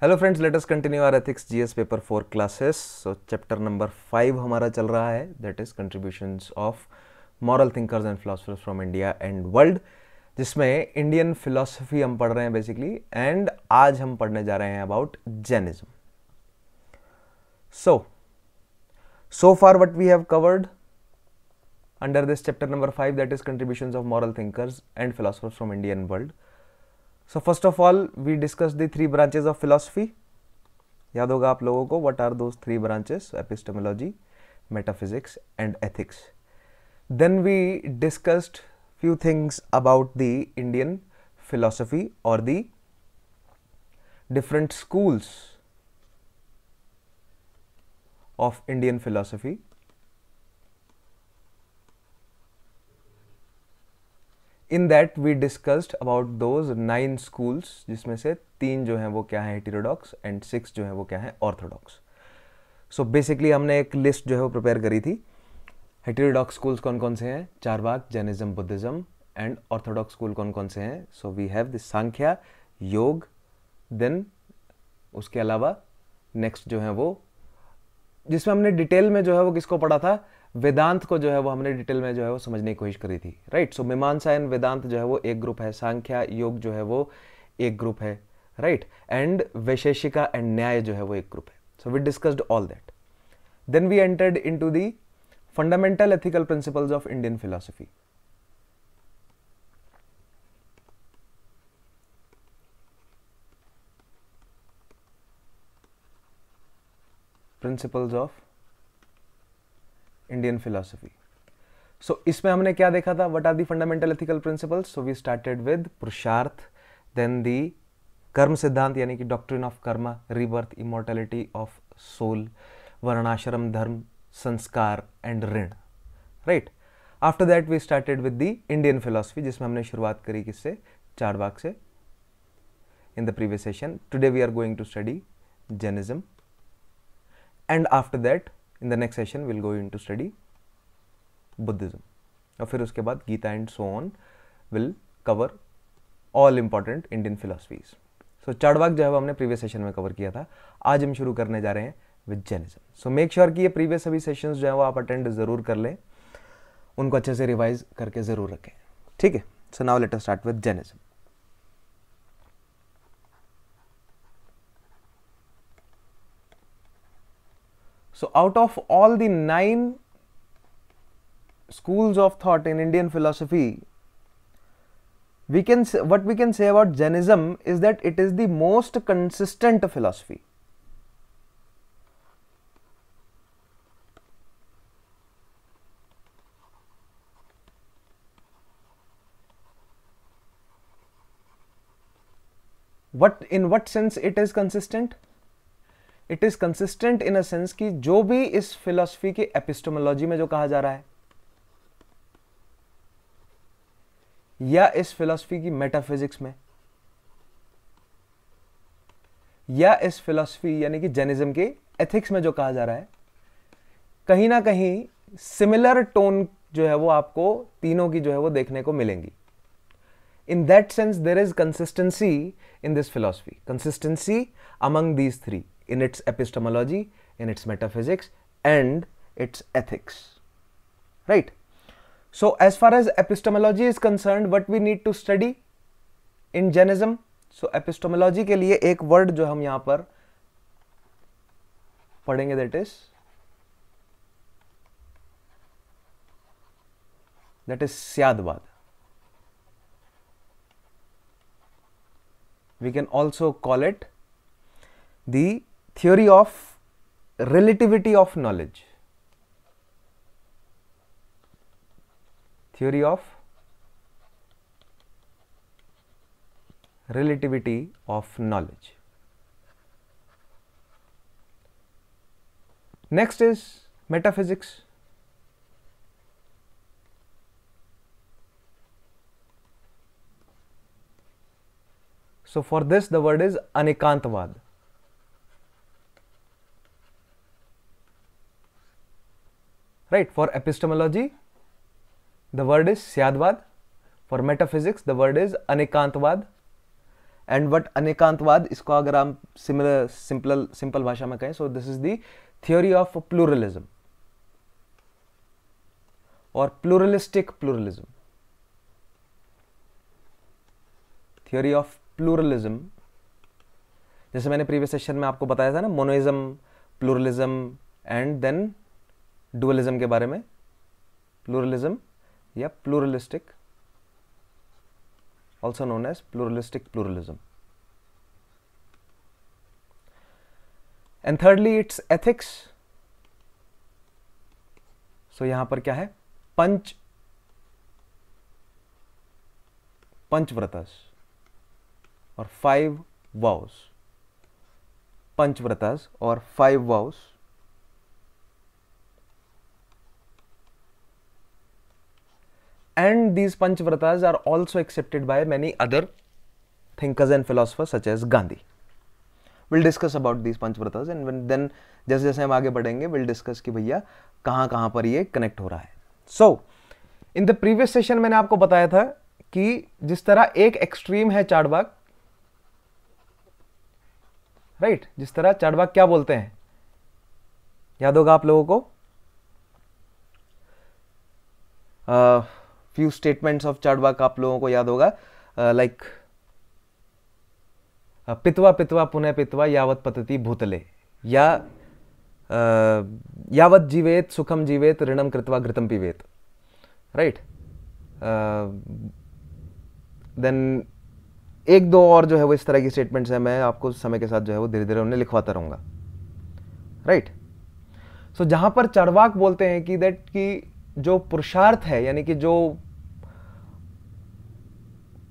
Hello friends, let us continue our ethics GS paper 4 classes. So chapter number 5 हमारा चल रहा है, that is contributions of moral thinkers and philosophers from India and world, जिसमें Indian philosophy हम पढ़ रहे हैं बेसिकली। एंड आज हम पढ़ने जा रहे हैं about Jainism. So far what we have covered under this chapter number 5, that is contributions of moral thinkers and philosophers from India and world. So first of all, we discussed the three branches of philosophy. याद होगा आप लोगों को, what are those three branches? Epistemology, metaphysics and ethics. Then we discussed few things about the Indian philosophy or the different schools of Indian philosophy. In that we discussed about those 9 schools, जिसमें से 3 जो हैं वो क्या है heterodox and 6 जो है वो क्या है ऑर्थोडॉक्स। सो बेसिकली हमने एक लिस्ट जो है वो प्रिपेयर करी थी। हेटेरोडॉक्स स्कूल्स कौन कौन से हैं? Charvaka, Jainism, Buddhism. And orthodox school कौन कौन से हैं? So we have the Samkhya, Yoga, then उसके अलावा नेक्स्ट जो है वो, जिसमें हमने डिटेल में जो है वो किसको पढ़ा था? वेदांत को जो है वो हमने डिटेल में जो है वो समझने की कोशिश करी थी, राइट। सो मीमांसा एंड वेदांत जो है वो एक ग्रुप है, सांख्या योग जो है वो एक ग्रुप है, राइट। एंड वैशेषिका एंड न्याय जो है वो एक ग्रुप है। So we discussed all that. Then we entered into the fundamental ethical principles of Indian philosophy. Principles of Indian philosophy. So इसमें हमने क्या देखा था? What are the fundamental ethical principles? So we started with purushartha, then the karma siddhanta यानी कि doctrine of karma, rebirth, immortality of soul, varnashrama dharma, sanskar and rin, right. After that we started with the Indian philosophy, जिसमें हमने शुरुआत करी किससे? चारवाक से in the previous session. Today we are going to study Jainism and after that in the next session we'll go into study Buddhism, और फिर उसके बाद Gita and so on will cover all important Indian philosophies. So Charvaka जो है वो हमने previous session में cover किया था। आज हम शुरू करने जा रहे हैं with Jainism. So make sure कि ये प्रीवियस सभी सेशंस जो है वो आप अटेंड जरूर कर लें, उनको अच्छे से रिवाइज करके जरूर रखें, ठीक है। So now let us start with Jainism. So out of all the 9 schools of thought in Indian philosophy, what we can say about Jainism is that it is the most consistent philosophy. In what sense it is consistent? It is consistent in a sense कि जो भी इस philosophy के epistemology में जो कहा जा रहा है, या इस फिलॉसफी की मेटाफिजिक्स में, या इस फिलॉसफी यानी कि जैनिज्म के एथिक्स में जो कहा जा रहा है, कहीं ना कहीं सिमिलर टोन जो है वो आपको तीनों की जो है वो देखने को मिलेंगी। In that sense there is consistency in this philosophy, consistency among these three, in its epistemology, in its metaphysics and its ethics, right? So as far as epistemology is concerned, what we need to study in Jainism? So epistemology के लिए एक word जो हम यहां पर पढ़ेंगे, that is Syadvad. We can also call it the theory of relativity of knowledge. Theory of relativity of knowledge. Next is metaphysics. So for this the word is Anikantavad. Right, for epistemology the word is Syadvad, for metaphysics the word is Anikantvad, and what anekantavada, इसको अगर हम simple भाषा में कहें, so this is the theory of pluralism और pluralistic pluralism. Theory of pluralism, जैसे मैंने previous session में आपको बताया था ना, monism, pluralism and then dualism के बारे में। प्लूरलिज्म या pluralistic, also known as pluralistic pluralism. And thirdly, it's ethics. So यहां पर क्या है, पंचव्रतास और 5 vows, पंचव्रतास और 5 vows, and these panchvratas are also accepted by many other thinkers and philosophers such as Gandhi. We'll discuss about these panchvratas and then जैसे जैसे हम आगे बढ़ेंगे we'll discuss कि भैया कहाँ पर ये कनेक्ट हो रहा है। So in the previous session मैंने आपको बताया था कि जिस तरह एक एक्सट्रीम है चार्वाक, राइट, जिस तरह चार्वाक क्या बोलते हैं, याद होगा आप लोगों को, few statements of चार्वाक आप लोगों को याद होगा, like पित्वा पित्वा पुनः पित्वा यावत पतति भूतले, या यावत जीवेत सुखम जीवेत ऋणम कृत्वा घृतम पीवेत, राइट। देन एक दो और जो है वो इस तरह की स्टेटमेंट्स है, मैं आपको समय के साथ जो है वो धीरे धीरे उन्हें लिखवाता रहूंगा, राइट। सो जहां पर चार्वाक बोलते हैं कि दैट कि जो पुरुषार्थ है, यानी कि जो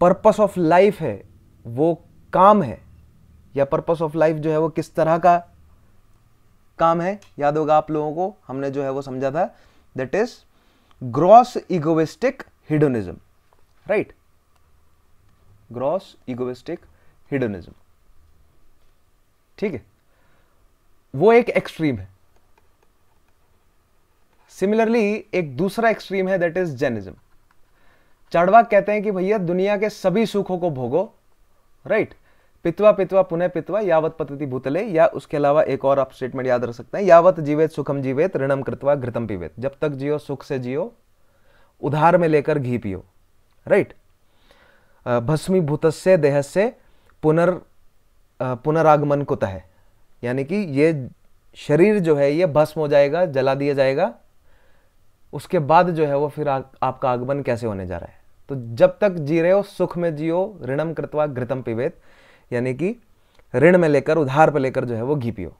पर्पस ऑफ लाइफ है वो काम है, या पर्पस ऑफ लाइफ जो है वो किस तरह का काम है, याद होगा आप लोगों को, हमने जो है वो समझा था, that is gross egoistic hedonism, right, gross egoistic hedonism, ठीक है, वो एक एक्सट्रीम है। सिमिलरली एक दूसरा एक्सट्रीम है, दैट इज जैनिज्म। चार्वाक कहते हैं कि भैया दुनिया के सभी सुखों को भोगो, राइट, पित्वा पित्वा पुनः पित्वा यावत पतति भूतले, या उसके अलावा एक और आप स्टेटमेंट याद रख सकते हैं, यावत जीवेत सुखम जीवेत ऋणम कृत्वा घृतम पीवेत, जब तक जियो सुख से जियो, उधार में लेकर घी पियो, राइट। भस्मीभूतस्य देहस्य पुनरागमन कुतः है, यानी कि ये शरीर जो है ये भस्म हो जाएगा, जला दिया जाएगा, उसके बाद जो है वो फिर आपका आगमन कैसे होने जा रहा है। तो जब तक जी रहे हो सुख में जियो, ऋणम कृत्वा घृतम पीवेत, यानी कि ऋण में लेकर, उधार पे लेकर जो है वो घी पियो,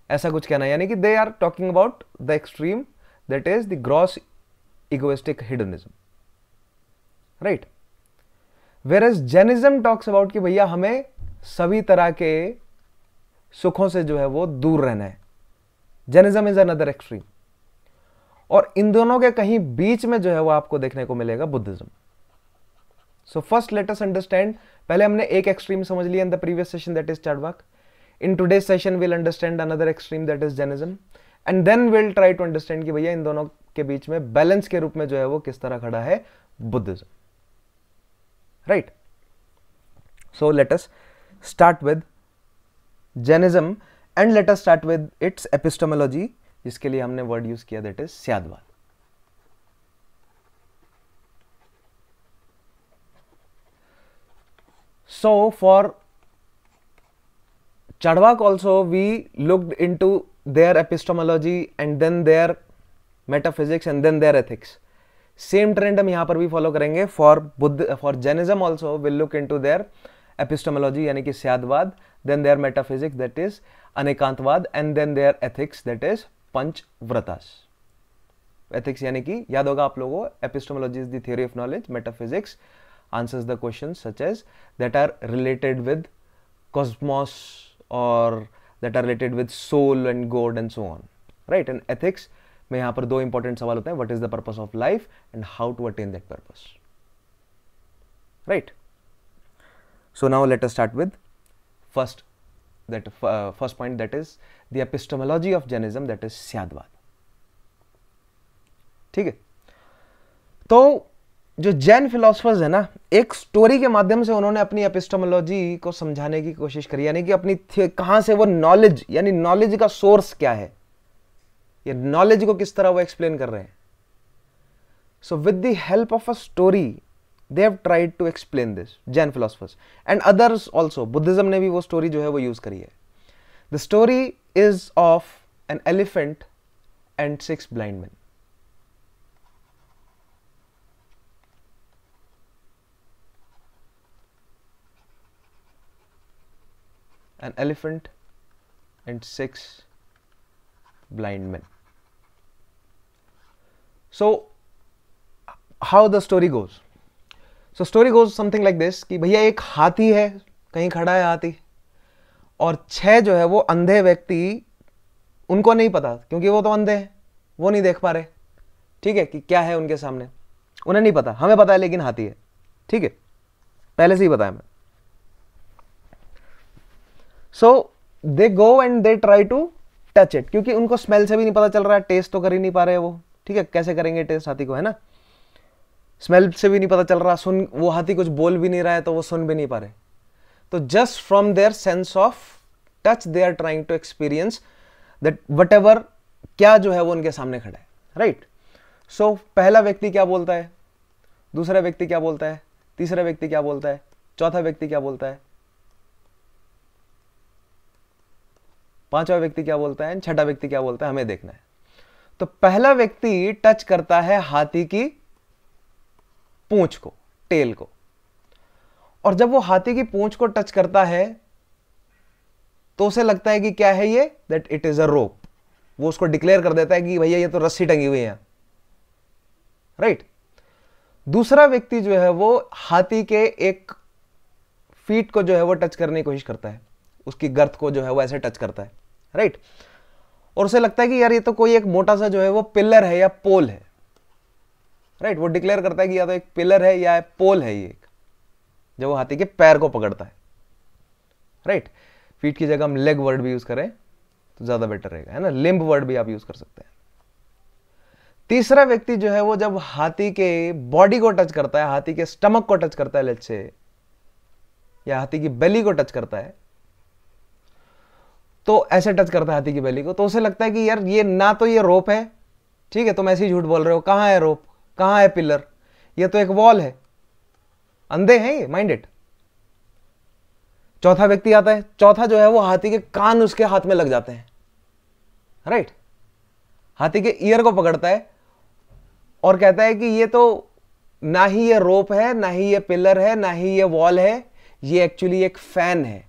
ऐसा कुछ कहना है। यानी कि they are talking about the extreme that is the gross egoistic hedonism, right. Whereas Jainism talks about कि भैया हमें सभी तरह के सुखों से जो है वो दूर रहना है। जैनिज्म इज अनदर एक्सट्रीम, और इन दोनों के कहीं बीच में जो है वो आपको देखने को मिलेगा Buddhism. So first let us understand, पहले हमने एक एक्सट्रीम समझ लिया in the previous session, that is Charvaka. In today's session will understand another extreme, that is Jainism, and then will try to understand कि भैया इन दोनों के बीच में बैलेंस के रूप में जो है वो किस तरह खड़ा है Buddhism, right. So let us start with Jainism and let us start with its epistemology, जिसके लिए हमने वर्ड यूज किया that is syadvada. So for Charvak also we looked into their epistemology and then their metaphysics and then their ethics. Same trend हम यहाँ पर भी follow करेंगे। For Jainism also we'll look into their epistemology यानी कि स्यादवाद, then their metaphysics that is अनेकांतवाद, and then their ethics that is पंचव्रतास। Ethics यानी कि याद होगा आप लोगों को, epistemology is the theory of knowledge, metaphysics answers the questions such as that are related with cosmos or that are related with soul and God and so on, right? And ethics में यहाँ पर दो important सवाल होते हैं, what is the purpose of life and how to attain that purpose, right? So now let us start with first point, that is the epistemology of Jainism, that is स्यादवाद, ठीक है। तो जो जैन फिलोसफर्स है ना, एक स्टोरी के माध्यम से उन्होंने अपनी एपिस्टेमोलॉजी को समझाने की कोशिश करी, यानी कि अपनी कहां से वो नॉलेज, यानी नॉलेज का सोर्स क्या है, या नॉलेज को किस तरह वो एक्सप्लेन कर रहे हैं. So with the help of a story they have tried to explain this, Jain philosophers and others also. Buddhism ने भी वो स्टोरी जो है वो यूज करी है. The story is of an elephant and 6 blind men. An elephant and 6 blind men. So how the story goes? So story goes something like this कि भैया एक हाथी है, कहीं खड़ा है हाथी, और 6 जो है वो अंधे व्यक्ति, उनको नहीं पता क्योंकि वो तो अंधे हैं, वो नहीं देख पा रहे, ठीक है, कि क्या है उनके सामने, उन्हें नहीं पता. हमें पता है लेकिन हाथी है, ठीक है, पहले से ही बताया मैं. So they go and they try to touch it, क्योंकि उनको स्मेल से भी नहीं पता चल रहा है, टेस्ट तो कर ही नहीं पा रहे वो, ठीक है, कैसे करेंगे टेस्ट हाथी को, है ना. स्मेल से भी नहीं पता चल रहा, सुन, वो हाथी कुछ बोल भी नहीं रहा है तो वो सुन भी नहीं पा रहे. तो just from their sense of touch they are trying to experience that whatever, क्या जो है वो उनके सामने खड़ा है, राइट. सो पहला व्यक्ति क्या बोलता है, दूसरा व्यक्ति क्या बोलता है, तीसरा व्यक्ति क्या बोलता है, चौथा व्यक्ति क्या बोलता है, पांचवा व्यक्ति क्या बोलता है, छठा व्यक्ति क्या बोलता है, हमें देखना है. तो पहला व्यक्ति टच करता है हाथी की पूंछ को, टेल को, और जब वो हाथी की पूंछ को टच करता है तो उसे लगता है कि क्या है ये, दैट इट इज अ रोप. वो उसको डिक्लेयर कर देता है कि भैया ये तो रस्सी टंगी हुई है, राइट. दूसरा व्यक्ति जो है वो हाथी के एक फीट को जो है वो टच करने की कोशिश करता है, उसकी गर्त को जो है वो ऐसे टच करता है, राइट. और उसे लगता है कि यार ये तो कोई एक मोटा सा जो है वो पिलर है या पोल है, राइट. वो डिक्लेयर करता है कि या तो एक पिलर है या पोल है ये, जब वो हाथी के पैर को पकड़ता है, राइट. फीट की जगह हम लेग वर्ड भी यूज करें तो ज्यादा बेटर रहेगा, है ना. लिम्ब वर्ड भी आप यूज कर सकते हैं. तीसरा व्यक्ति जो है वो जब हाथी के बॉडी को टच करता है, हाथी के स्टमक को टच करता है लेट्स से, या हाथी की बेली को टच करता है, तो ऐसे टच करता है हाथी की बेली को, तो उसे लगता है कि यार ये ना तो ये रोप है, ठीक है, तुम ऐसे ही झूठ बोल रहे हो, कहां है रोप, कहां है पिलर, ये तो एक वॉल है, अंधे हैं ये, माइंड इट. चौथा व्यक्ति आता है, चौथा जो है वो हाथी के कान उसके हाथ में लग जाते हैं, राइट. हाथी के ईयर को पकड़ता है और कहता है कि ये तो ना ही ये रोप है, ना ही ये पिलर है, ना ही ये वॉल है, ये एक्चुअली एक फैन है.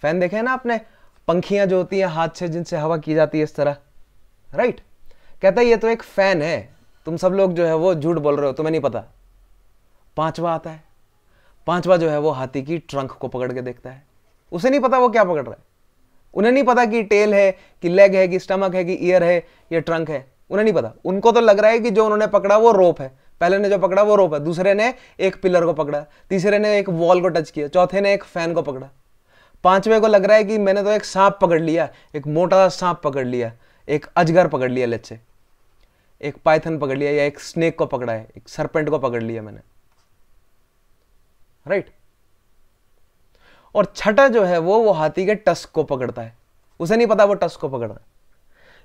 फैन देखे ना आपने, पंखियां जो होती हैं हाथ से जिनसे हवा की जाती है इस तरह, राइट. कहता है ये तो एक फैन है, तुम सब लोग जो है वो झूठ बोल रहे हो, तुम्हें नहीं पता. पांचवा आता है, पांचवा जो है वो हाथी की ट्रंक को पकड़ के देखता है, उसे नहीं पता वो क्या पकड़ रहा है, उन्हें नहीं पता कि टेल है कि लेग है कि स्टमक है कि ईयर है या ट्रंक है, उन्हें नहीं पता. उनको तो लग रहा है कि जो उन्होंने पकड़ा वो रोप है, पहले ने जो पकड़ा वो रोप है, दूसरे ने एक पिलर को पकड़ा, तीसरे ने एक वॉल को टच किया, चौथे ने एक फैन को पकड़ा, पांचवे को लग रहा है कि मैंने तो एक सांप पकड़ लिया, एक मोटा सांप पकड़ लिया, एक अजगर पकड़ लिया लेट्स से, एक पाइथन पकड़ लिया, या एक स्नेक को पकड़ा है, एक सरपेंट को पकड़ लिया मैंने, राइट. और छठा जो है वो हाथी के टस्क को पकड़ता है, उसे नहीं पता वो टस्क को पकड़ रहा है,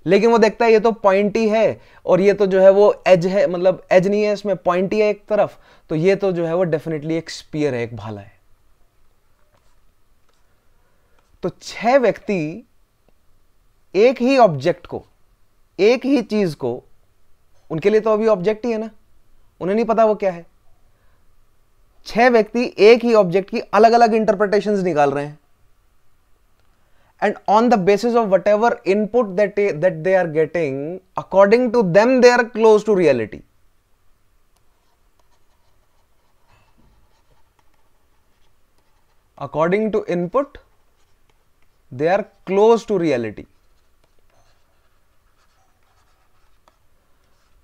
लेकिन वो देखता है ये तो पॉइंटी है, और ये तो जो है वो एज है, मतलब एज नहीं है इसमें, पॉइंटी है एक तरफ, तो ये तो जो है वो डेफिनेटली एक स्पीयर है, एक भाला है. तो 6 व्यक्ति एक ही ऑब्जेक्ट को, एक ही चीज को, उनके लिए तो अभी ऑब्जेक्ट ही है ना, उन्हें नहीं पता वो क्या है. 6 व्यक्ति एक ही ऑब्जेक्ट की अलग अलग इंटरप्रिटेशंस निकाल रहे हैं, and on the basis of whatever input that they are getting, according to them they are close to reality. According to input they are close to reality,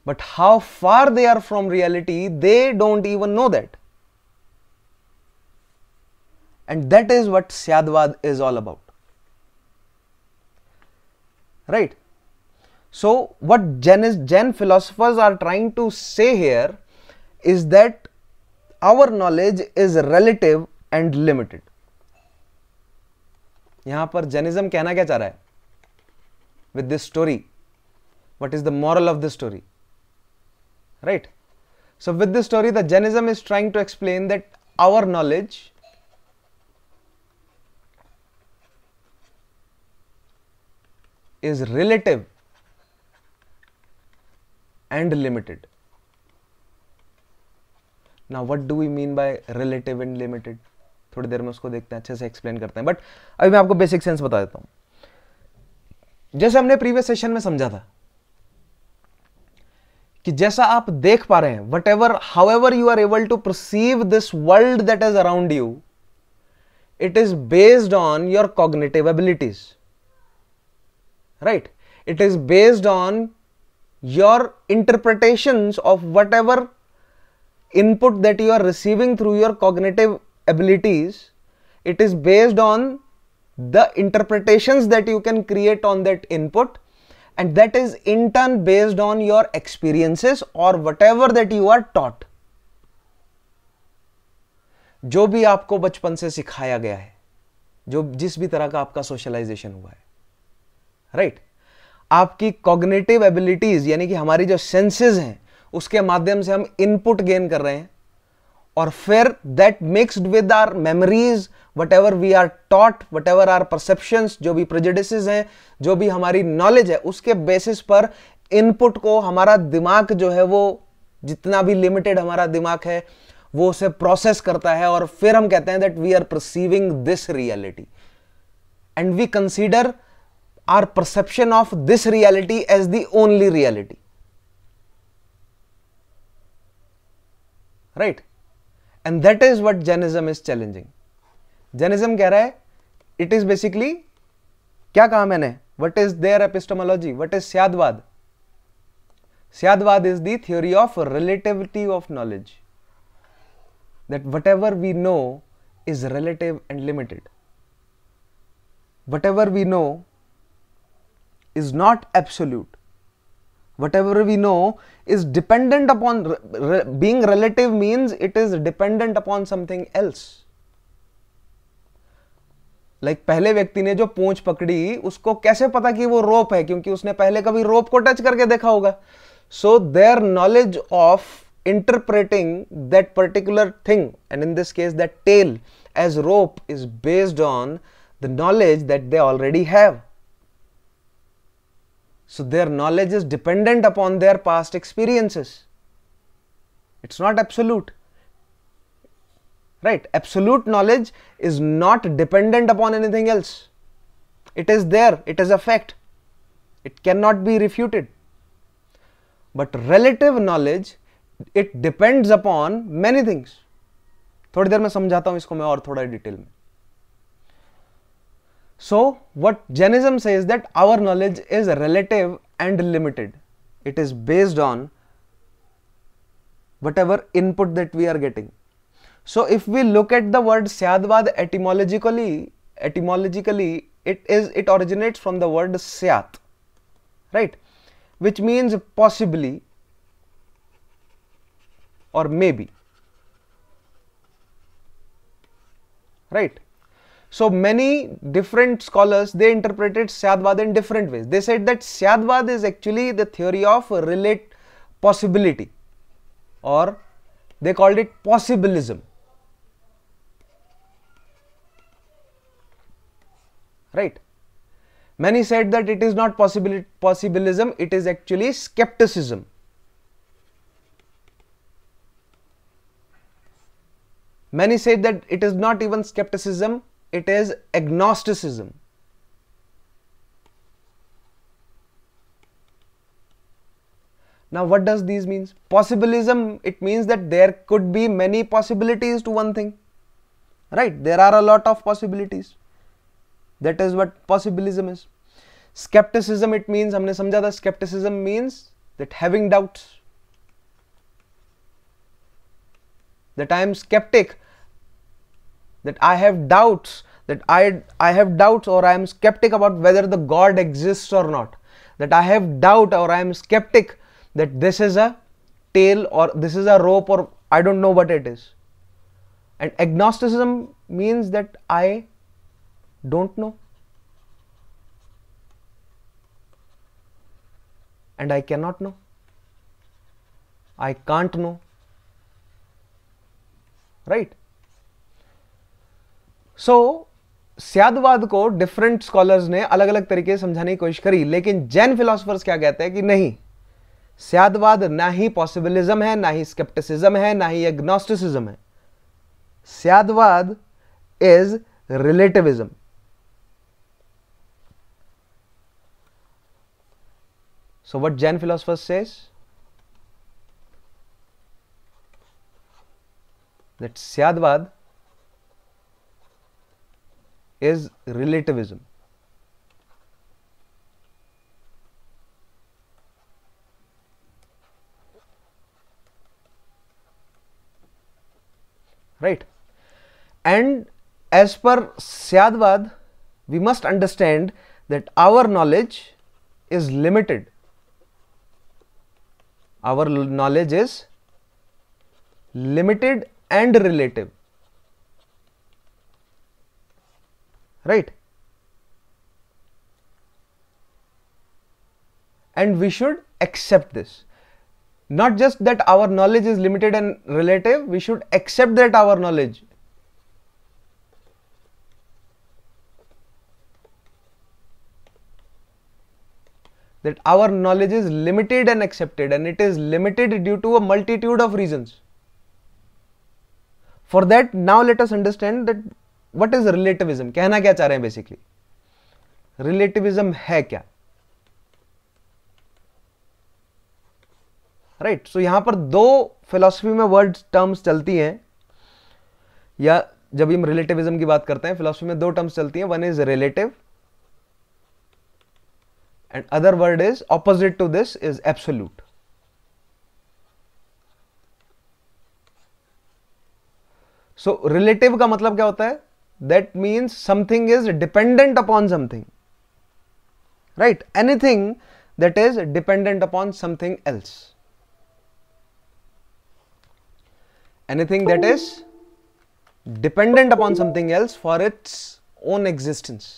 but how far they are from reality they don't even know that, and that is what Syadvad is all about, right. So what Jain philosophers are trying to say here is that our knowledge is relative and limited. यहां पर Jainism कहना क्या चाह रहा है with this story? What is the moral of this story? Right? So with this story, the Jainism is trying to explain that our knowledge is relative and limited. Now what do we mean by relative and limited? थोड़ी देर में उसको देखते हैं, अच्छे से explain करते हैं, but अभी मैं आपको बेसिक सेंस बता देता हूं. जैसे हमने प्रीवियस सेशन में समझा था कि जैसा आप देख पा रहे हैं, whatever however you are able to perceive this world that is around you, it is based on your cognitive abilities. Right? It is based on your interpretations of whatever input that you are receiving through your cognitive abilities. It is based on the interpretations that you can create on that input, and that is in turn based on your experiences or whatever that you are taught. जो भी आपको बचपन से सिखाया गया है, जो जिस भी तरह का आपका सोशलाइजेशन हुआ है, राइट? आपकी कॉग्निटिव एबिलिटीज यानी कि हमारी जो सेंसेस हैं उसके माध्यम से हम इनपुट गेन कर रहे हैं, और फिर that mixed with our memories, whatever we are taught, whatever are perceptions, जो भी प्रेजुडिसेस हैं, जो भी हमारी नॉलेज है, उसके बेसिस पर इनपुट को हमारा दिमाग जो है वो जितना भी लिमिटेड हमारा दिमाग है वो उसे प्रोसेस करता है, और फिर हम कहते हैं that we are perceiving this reality, and we consider our perception of this reality as the only reality. Right? And that is what Jainism is challenging. Jainism कह रहा है, it is basically, क्या कहा मैंने? What is their epistemology? What is Syadvad? Syadvad is the theory of relativity of knowledge. That whatever we know is relative and limited. Whatever we know is not absolute. Whatever we know is dependent upon, being relative means it is dependent upon something else. Like पहले व्यक्ति ने जो पूंछ पकड़ी, उसको कैसे पता कि वो रोप है? क्योंकि उसने पहले कभी रोप को टच करके देखा होगा. So their knowledge of interpreting that particular thing, and in this case that tail as rope, is based on the knowledge that they already have. So their knowledge is dependent upon their past experiences. It's not absolute. Right? Absolute knowledge is not dependent upon anything else. It is there. It is a fact. It cannot be refuted. But relative knowledge, it depends upon many things. थोड़ी देर में समझाता हूं इसको मैं और थोड़ा detail में. So what Jainism says that our knowledge is relative and limited. It is based on whatever input that we are getting. So if we look at the word Syadvad etymologically, it originates from the word Syat, right? Which means possibly or maybe, right? So many different scholars, they interpreted Syadvad in different ways. They said that Syadvad is actually the theory of relate possibility, or they called it possibilism. Right? Many said that it is not possibilism, it is actually skepticism. Many said that it is not even skepticism, it is agnosticism. Now what does these mean? Possibilism, it means that there could be many possibilities to one thing, right? There are a lot of possibilities. That is what possibilism is. Skepticism, it means, हमने समझा था, skepticism means that having doubts, that I am skeptic, that I have doubts, that I have doubts, or I am skeptic about whether the God exists or not, that I have doubt or I am skeptic that this is a tail or this is a rope or I don't know what it is. And agnosticism means that I don't know and I cannot know. I can't know. Right? So स्यादवाद को different scholars ने अलग अलग तरीके से समझाने की कोशिश करी, लेकिन जैन फिलोसोफर्स क्या कहते हैं कि नहीं, स्यादवाद ना ही पॉसिबिलिज्म है, ना ही स्केप्टिसिज्म है, ना ही एग्नोस्टिसिज्म है. Syadvada is relativism. So what Jain philosophers says? That Syadvad is relativism. Right? And as per Syadvad, we must understand that our knowledge is limited. Our knowledge is limited and relative. Right? And we should accept this. Not just that our knowledge is limited and relative, we should accept that our knowledge is limited and accepted, and it is limited due to a multitude of reasons. For that, now let us understand that what is relativism. कहना क्या चाह रहे हैं basically? Relativism है क्या? Right. सो यहां पर दो फिलॉसफी में वर्ड टर्म्स चलती हैं, या जब हम रिलेटिविज्म की बात करते हैं फिलॉसफी में दो टर्म्स चलती हैं. One is relative and other word is opposite to this is absolute. So relative का मतलब क्या होता है? That means something is dependent upon something, right? Anything that is dependent upon something else. Anything that is dependent upon something else for its own existence.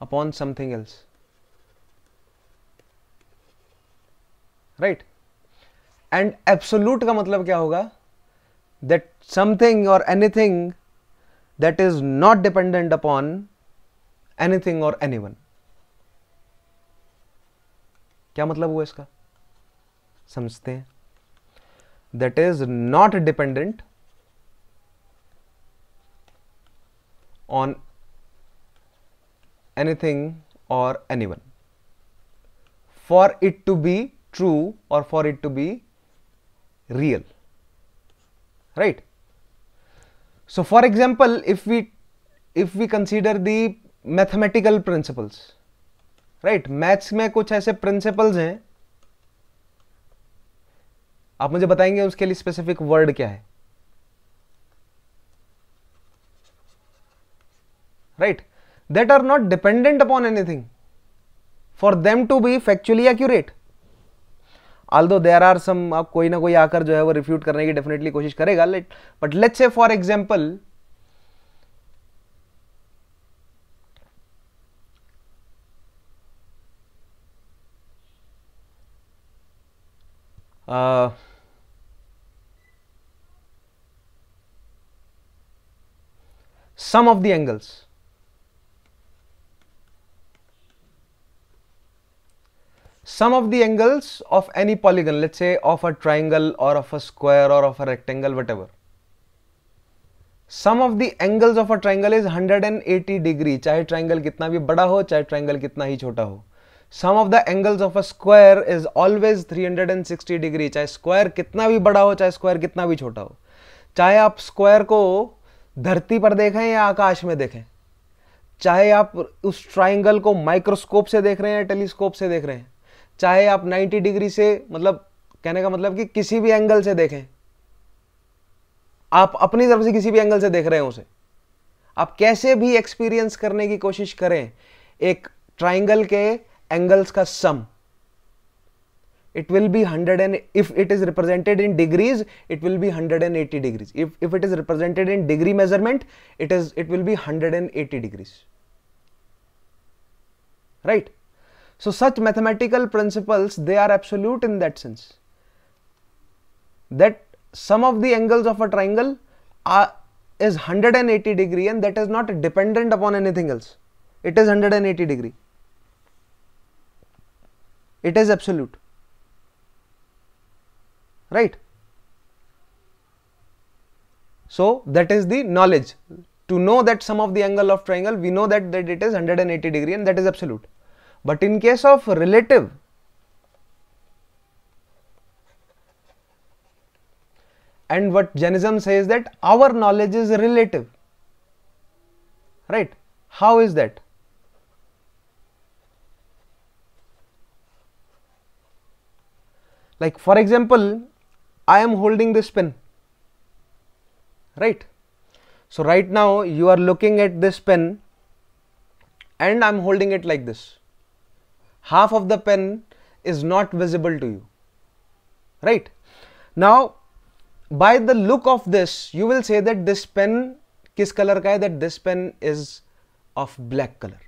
Upon something else, right? And absolute का मतलब क्या होगा? That something or anything that is not dependent upon anything or anyone. क्या मतलब हुआ इसका? समझते हैं. That is not dependent on anything or anyone for it to be true or for it to be real, right? So for example, if we consider the mathematical principles, right? Maths में कुछ ऐसे principles हैं, आप मुझे बताएंगे उसके लिए specific word क्या है, right? That are not dependent upon anything for them to be factually accurate. Although there are some, आप कोई ना कोई आकर जो है वो रिफ्यूट करने की डेफिनेटली कोशिश करेगा, but let's say for example sum of the angles. Sum of the angles of any polygon, let's say of a triangle or of a square or of a rectangle, whatever. Sum of the angles of a triangle is 180 degree, चाहे triangle कितना भी बड़ा हो, चाहे triangle कितना ही छोटा हो. Sum of the angles of a square is always 360 degree, चाहे square कितना भी बड़ा हो, चाहे square कितना भी छोटा हो. चाहे आप square को धरती पर देखें या आकाश में देखें, चाहे आप उस triangle को माइक्रोस्कोप से देख रहे हैं या टेलीस्कोप से देख रहे हैं, चाहे आप 90 डिग्री से, मतलब कहने का मतलब कि किसी भी एंगल से देखें, आप अपनी तरफ से किसी भी एंगल से देख रहे हैं उसे, आप कैसे भी एक्सपीरियंस करने की कोशिश करें एक ट्राइंगल के एंगल्स का सम, it will be 100, and if it is represented in degrees it will be 180 degrees. If it is represented in degree measurement it will be 180 degrees, right? So such mathematical principles, they are absolute in that sense that sum of the angles of a triangle is 180 degree, and that is not dependent upon anything else. It is 180 degree, it is absolute, right? So that is the knowledge, to know that sum of the angle of triangle, we know that it is 180 degree, and that is absolute. But in case of relative, and what Jainism says that our knowledge is relative, right? How is that? Like for example, I am holding this pen, right? So right now you are looking at this pen and I am holding it like this. Half of the pen is not visible to you, right? Now by the look of this you will say that this pen किस colour का है, that this pen is of black color,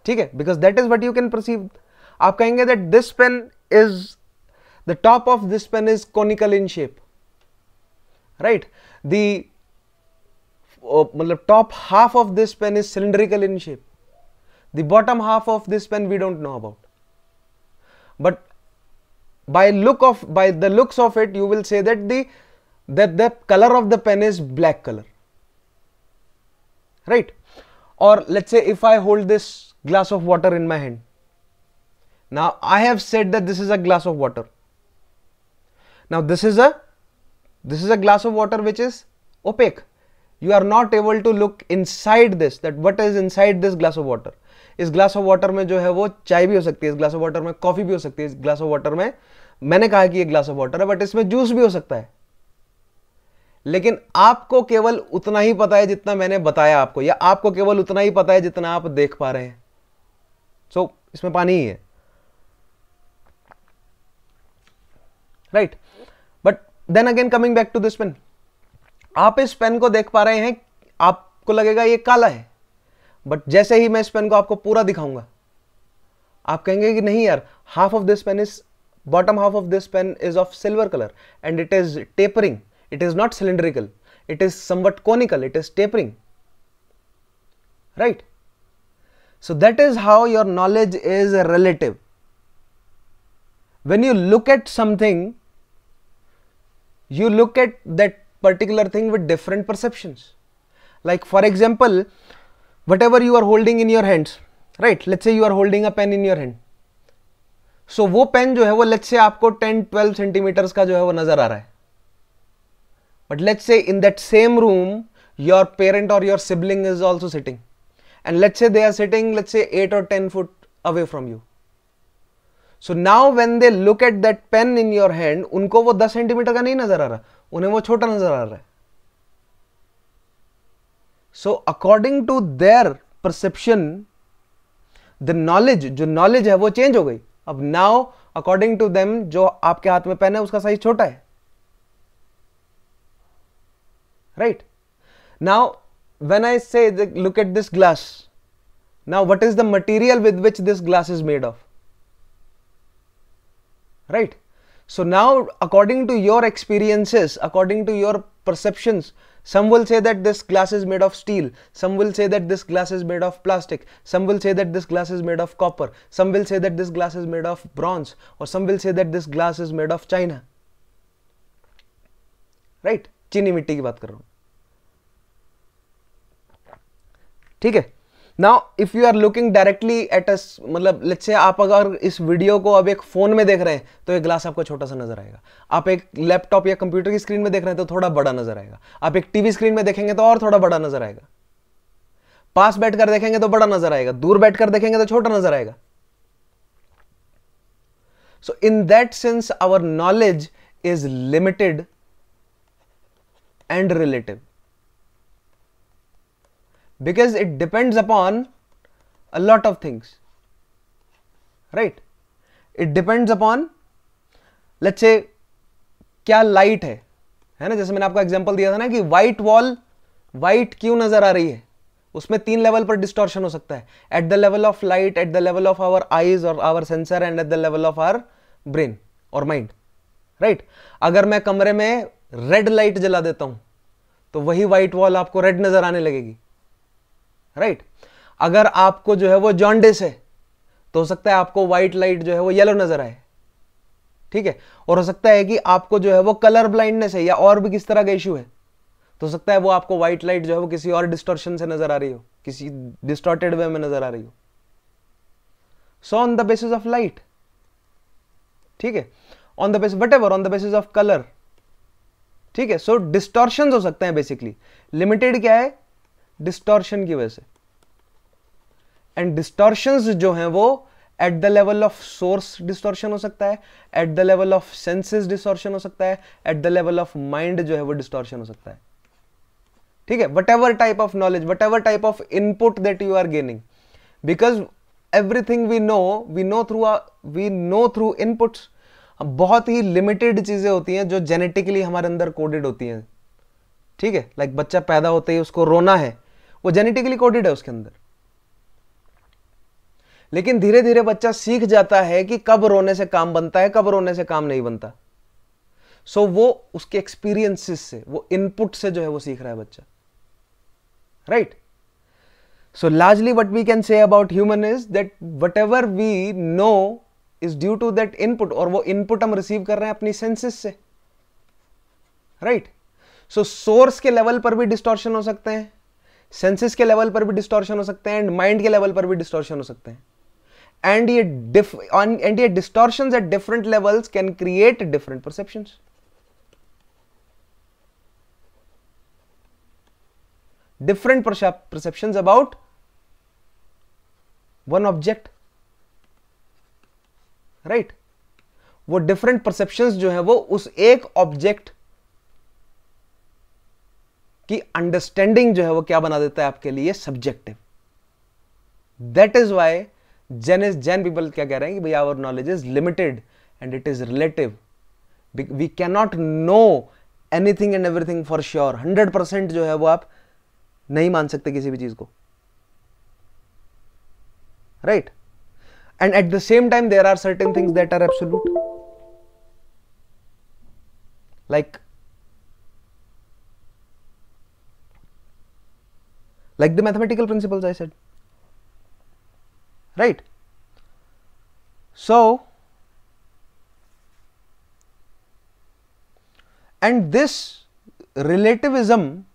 ठीक है? Because that is what you can perceive. आप कहेंगे that this pen is, the top of this pen is conical in shape, right? The top half of this pen is cylindrical in shape. The bottom half of this pen we don't know about. But by the looks of it, you will say that the color of the pen is black color, right? Or let's say if I hold this glass of water in my hand. Now I have said that this is a glass of water. Now this is a glass of water which is opaque. You are not able to look inside this, that what is inside this glass of water. इस glass of water में जो है वो चाय भी हो सकती है, इस ग्लास ऑफ वाटर में कॉफी भी हो सकती है, इस ग्लास ऑफ वाटर में, मैंने कहा कि ये ग्लास ऑफ वाटर है बट इसमें जूस भी हो सकता है, लेकिन आपको केवल उतना ही पता है जितना मैंने बताया आपको, या आपको केवल उतना ही पता है जितना आप देख पा रहे हैं. सो इसमें पानी ही है, right? But then again coming back to this pen, आप इस पेन को देख पा रहे हैं, आपको लगेगा ये काला है, बट जैसे ही मैं इस पेन को आपको पूरा दिखाऊंगा आप कहेंगे कि नहीं यार, half of this pen is, bottom half of this pen is of silver colour and it is tapering, it is not cylindrical, it is somewhat conical, it is tapering, right? So that is how your knowledge is relative. When you look at something, you look at that particular thing with different perceptions. Like for example, whatever you are holding in your hands, right? Let's say you are holding a pen in your hand. So वो pen जो है वो let's say आपको 10-12 centimetres का जो है वो नजर आ रहा है. But let's say in that same room, your parent or your sibling is also sitting, and let's say they are sitting, let's say 8 or 10 foot away from you. So now when they look at that pen in your hand, उनको वो 10 centimetre का नहीं नजर आ रहा, उन्हें वो छोटा नजर आ रहा है. So according to their perception, the knowledge, जो knowledge है वो change हो गई. अब now according to them, जो आपके हाथ में पेन है उसका साइज छोटा है. Right? Now when I say that, look at this glass, now what is the material with which this glass is made of, right? So now according to your experiences, according to your perceptions, some will say that this glass is made of steel, some will say that this glass is made of plastic, some will say that this glass is made of copper, some will say that this glass is made of bronze, or some will say that this glass is made of china, right? चीनी मिट्टी की बात कर रहा हूं, ठीक है? Now if you are looking directly at us, मतलब लेट्स से आप अगर इस वीडियो को अब एक फोन में देख रहे हैं तो ये ग्लास आपको छोटा सा नजर आएगा. आप एक लैपटॉप या कंप्यूटर की स्क्रीन में देख रहे हैं तो थोड़ा बड़ा नजर आएगा. आप एक टीवी स्क्रीन में देखेंगे तो और थोड़ा बड़ा नजर आएगा. पास बैठकर देखेंगे तो बड़ा नजर आएगा, दूर बैठकर देखेंगे तो छोटा नजर आएगा. So in that sense our knowledge is limited and relative, because it depends upon a lot of things, right? It depends upon, let's say, क्या लाइट है ना, जैसे मैंने आपको एग्जांपल दिया था ना कि व्हाइट वॉल व्हाइट क्यों नजर आ रही है, उसमें 3 लेवल पर डिस्टॉर्शन हो सकता है, at the level of light, at the level of our eyes और our sensor, and at the level of our brain और माइंड, राइट? अगर मैं कमरे में रेड लाइट जला देता हूं तो वही व्हाइट वॉल आपको रेड नजर आने लगेगी, राइट? अगर आपको जो है वो जॉन्डिस है तो हो सकता है आपको व्हाइट लाइट जो है वो येलो नजर आए, ठीक है? और हो सकता है कि आपको जो है वो कलर ब्लाइंडनेस है या और भी किस तरह का इश्यू है, तो हो सकता है वो आपको व्हाइट लाइट जो है वो किसी और डिस्टॉर्शन से नजर आ रही हो, किसी डिस्टॉर्टेड वे में नजर आ रही हो, so on the basis of light, ठीक है, on the basis what ever, on the basis of colour, ठीक है? सो डिस्टॉर्शन हो सकते हैं बेसिकली, लिमिटेड क्या है, डिस्टॉर्शन की वजह से, एंड डिस्टॉर्शंस जो हैं वो at the level of source distortion हो सकता है, at the level of senses distortion हो सकता है, at the level of mind जो है वो डिस्टॉर्शन हो सकता है, ठीक है? Whatever type of knowledge, whatever type of input that you are gaining, because everything we know through inputs. बहुत ही लिमिटेड चीजें होती हैं जो जेनेटिकली हमारे अंदर कोडेड होती हैं, ठीक है? लाइक बच्चा पैदा होते ही उसको रोना है, वो जेनेटिकली कोडेड है उसके अंदर, लेकिन धीरे धीरे बच्चा सीख जाता है कि कब रोने से काम बनता है, कब रोने से काम नहीं बनता। सो वो उसके एक्सपीरियंसेस से, वो इनपुट से जो है वो सीख रहा है बच्चा, right? So largely what we can say about human is that whatever we know is due to that input, और वो इनपुट हम रिसीव कर रहे हैं अपनी सेंसेस से, राइट? सो सोर्स के लेवल पर भी डिस्टॉर्शन हो सकते हैं, सेंसेस के लेवल पर भी डिस्टॉर्शन हो सकते हैं, एंड माइंड के लेवल पर भी डिस्टॉर्शन हो सकते हैं, and ये distortions at different levels can create different perceptions. Different perceptions about one object, right? वो different perceptions जो है वो उस एक object की understanding जो है वो क्या बना देता है आपके लिए, subjective. That is why Jain people क्या कह रहे हैं कि भैया our knowledge is limited and it is relative. We cannot know anything and everything for sure. 100% जो है वो आप नहीं मान सकते किसी भी चीज को, right? And at the same time there are certain things that are absolute, like the mathematical principles I said, right? So and this relativism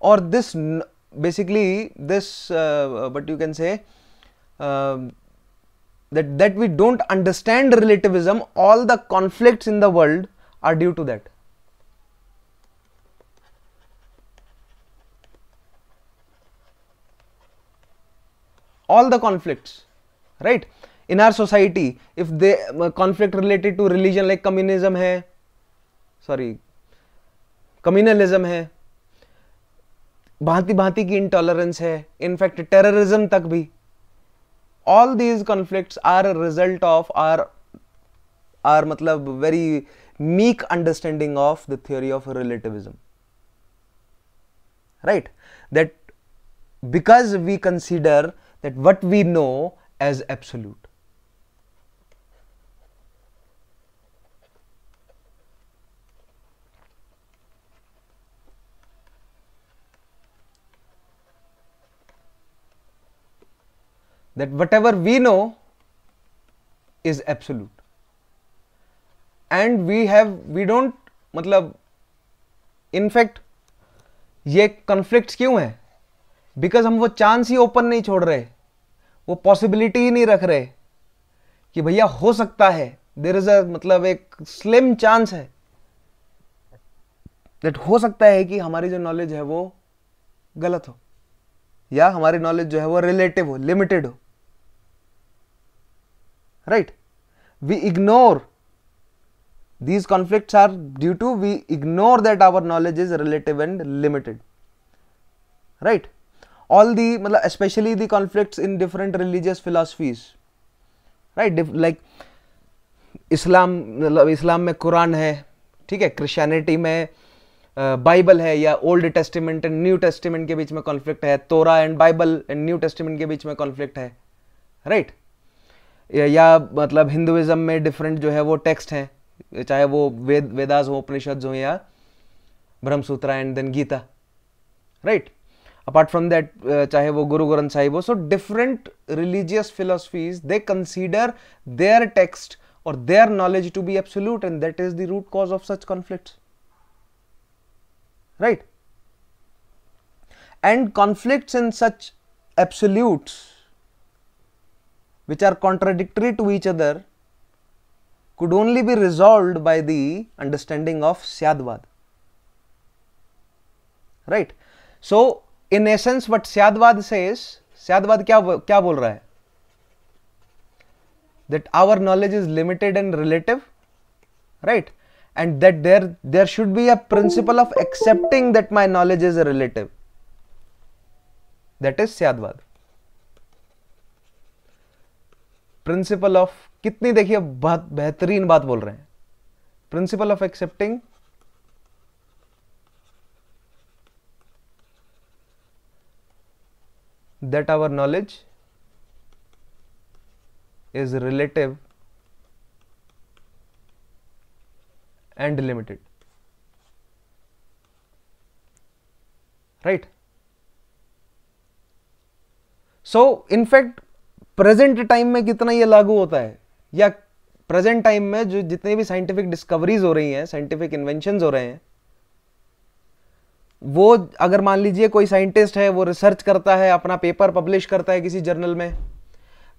or this basically this but you can say that we don't understand relativism, all the conflicts in the world are due to that. All the conflicts, right, in our society, if they conflict related to religion like communism है, communalism है, भांति भांति की intolerance है, in fact terrorism तक भी, all these conflicts are a result of our मतलब very meek understanding of the theory of relativism, right? That because we consider that what we know as absolute. That whatever we know is absolute. And we don't मतलब in fact ये conflicts क्यों है? Because हम वो chance ही open नहीं छोड़ रहे, वो पॉसिबिलिटी ही नहीं रख रहे कि भैया हो सकता है, देयर इज अ मतलब एक स्लिम चांस है दैट हो सकता है कि हमारी जो नॉलेज है वो गलत हो, या हमारी नॉलेज जो है वो रिलेटिव हो, लिमिटेड हो, right? We ignore These conflicts are due to we ignore that our knowledge is relative and limited, right? All the मतलब especially the conflicts in different religious philosophies, right? Like इस्लाम, मतलब इस्लाम में कुरान है, ठीक है, Christianity में Bible है, या old testament and new testament के बीच में कॉन्फ्लिक्ट है, तोरा and Bible and new testament के बीच में कॉन्फ्लिक्ट है, राइट? या मतलब हिंदुइज्म में डिफरेंट जो है वो टेक्स्ट हैं, चाहे वो वेदास हो, उपनिषद हो, या Brahmasutra and then Gita, right? Apart from that चाहे वो गुरु ग्रंथ साहिब हो. So different religious philosophies they consider their text or their knowledge to be absolute, and that is the root cause of such conflicts, right? And conflicts in such absolutes which are contradictory to each other could only be resolved by the understanding of Syadvad, right? So in essence what Syadvad says, Syadvad क्या बोल रहा है? That our knowledge is limited and relative, right? And that there should be a principle of accepting that my knowledge is a relative. That is Syadvad. Principle of, कितनी देखिए बहुत बेहतरीन बात बोल रहे हैं. Principle of accepting that our knowledge is relative and limited, right? So in fact present time में कितना ये लागू होता है, या प्रेजेंट टाइम में जो जितने भी साइंटिफिक डिस्कवरीज हो रही हैं, साइंटिफिक इन्वेंशंस हो रहे हैं, वो अगर मान लीजिए कोई साइंटिस्ट है, वो रिसर्च करता है, अपना पेपर पब्लिश करता है किसी जर्नल में,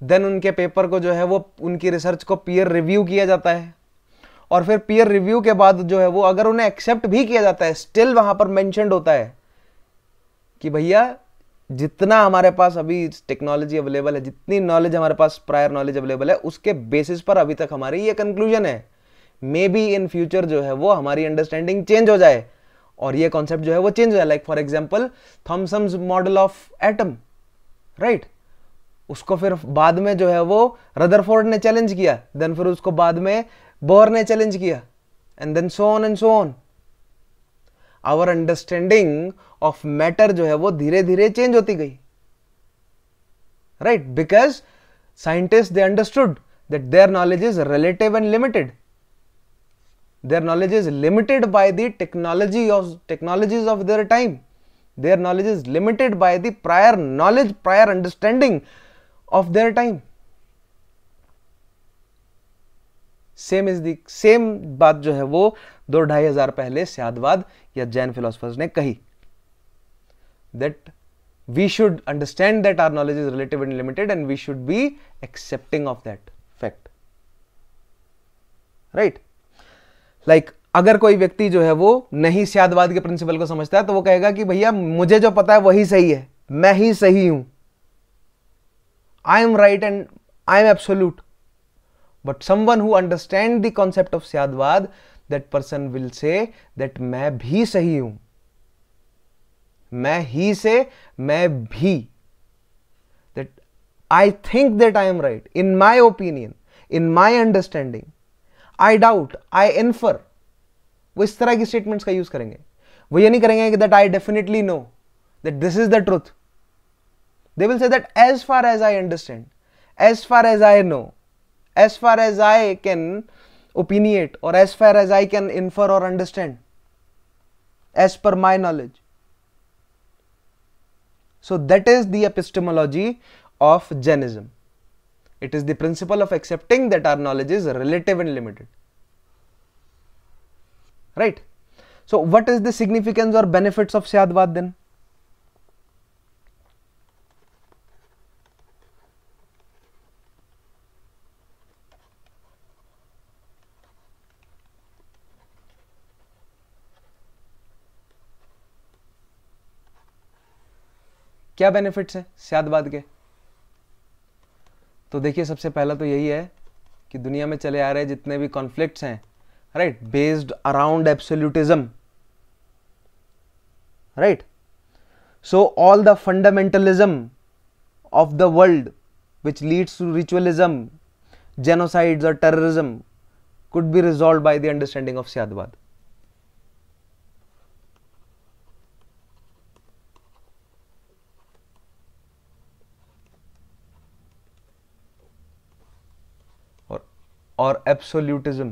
देन उनके पेपर को जो है वो उनकी रिसर्च को पीयर रिव्यू किया जाता है, और फिर पीयर रिव्यू के बाद जो है वो अगर उन्हें एक्सेप्ट भी किया जाता है, स्टिल वहां पर मेंशन्ड होता है कि भैया जितना हमारे पास अभी टेक्नोलॉजी अवेलेबल है, जितनी नॉलेज हमारे पास प्रायर नॉलेज अवेलेबल है, उसके बेसिस पर अभी तक हमारी ये कंक्लूजन है. मे बी इन फ्यूचर जो है वो हमारी अंडरस्टैंडिंग चेंज हो जाए और ये कॉन्सेप्ट जो है वो चेंज हो जाए. Like for example Thomson's model of atom, right? उसको फिर बाद में जो है वो रदरफोर्ड ने चैलेंज किया, देन फिर उसको बाद में बोर ने चैलेंज किया, and then so on and so on. Our understanding of matter जो है वो धीरे धीरे चेंज होती गई, राइट? Because scientist they understood that their knowledge is relative and limited. Their knowledge is limited by the technologies of their time. Their knowledge is limited by the prior knowledge, prior understanding of their time. Same बात जो है वो 2-2,500 पहले स्यादवाद या Jain philosophers ने कही, that we should understand that our knowledge is relative and limited and we should be accepting of that fact, right? Like अगर कोई व्यक्ति जो है वो नहीं स्यादवाद के प्रिंसिपल को समझता है तो वो कहेगा कि भैया मुझे जो पता है वही सही है, मैं ही सही हूं, I am right and I am absolute. But someone who understand the concept of syadvada, that person will say that मैं भी सही हूं, मैं ही से मैं भी, that I think that I am right in my opinion, in my understanding, I doubt, I infer. वो इस तरह की स्टेटमेंट्स का यूज करेंगे. वो ये नहीं करेंगे कि that I definitely know that this is the truth. They will say that as far as I understand, as far as I know, as far as I can opinionate, और as far as I can infer और understand, as per my knowledge. So that is the epistemology of Jainism. It is the principle of accepting that our knowledge is relative and limited, right? So what is the significance or benefits of Syadvad then? क्या benefits है स्यादवाद के? तो देखिए सबसे पहला तो यही है कि दुनिया में चले आ रहे जितने भी कॉन्फ्लिक्ट्स हैं right, based around absolutism, right? So all the fundamentalism of the world which leads to ritualism, genocides or terrorism could be resolved by the understanding of Syadwad. Or absolutism,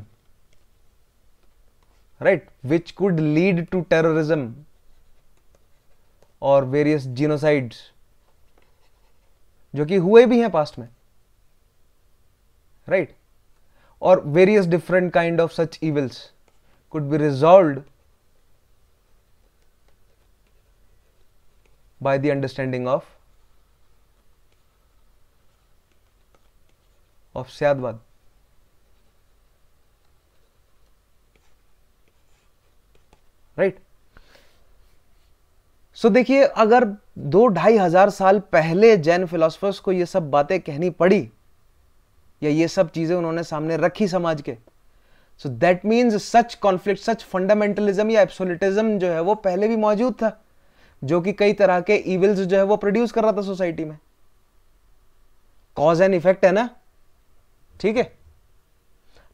right, which could lead to terrorism और various genocides जो कि हुए भी हैं past में, right, और various different kind of such evils could be resolved by the understanding of Syadwad. Right. So देखिए, अगर 2-2,500 साल पहले जैन फिलोसफर्स को ये सब बातें कहनी पड़ी या ये सब चीजें उन्होंने सामने रखी समाज के, so that means such conflict, such fundamentalism या एब्सोल्यूटिज्म जो है वो पहले भी मौजूद था, जो कि कई तरह के इविल्स जो है वो प्रोड्यूस कर रहा था सोसाइटी में. कॉज एंड इफेक्ट है ना, ठीक है.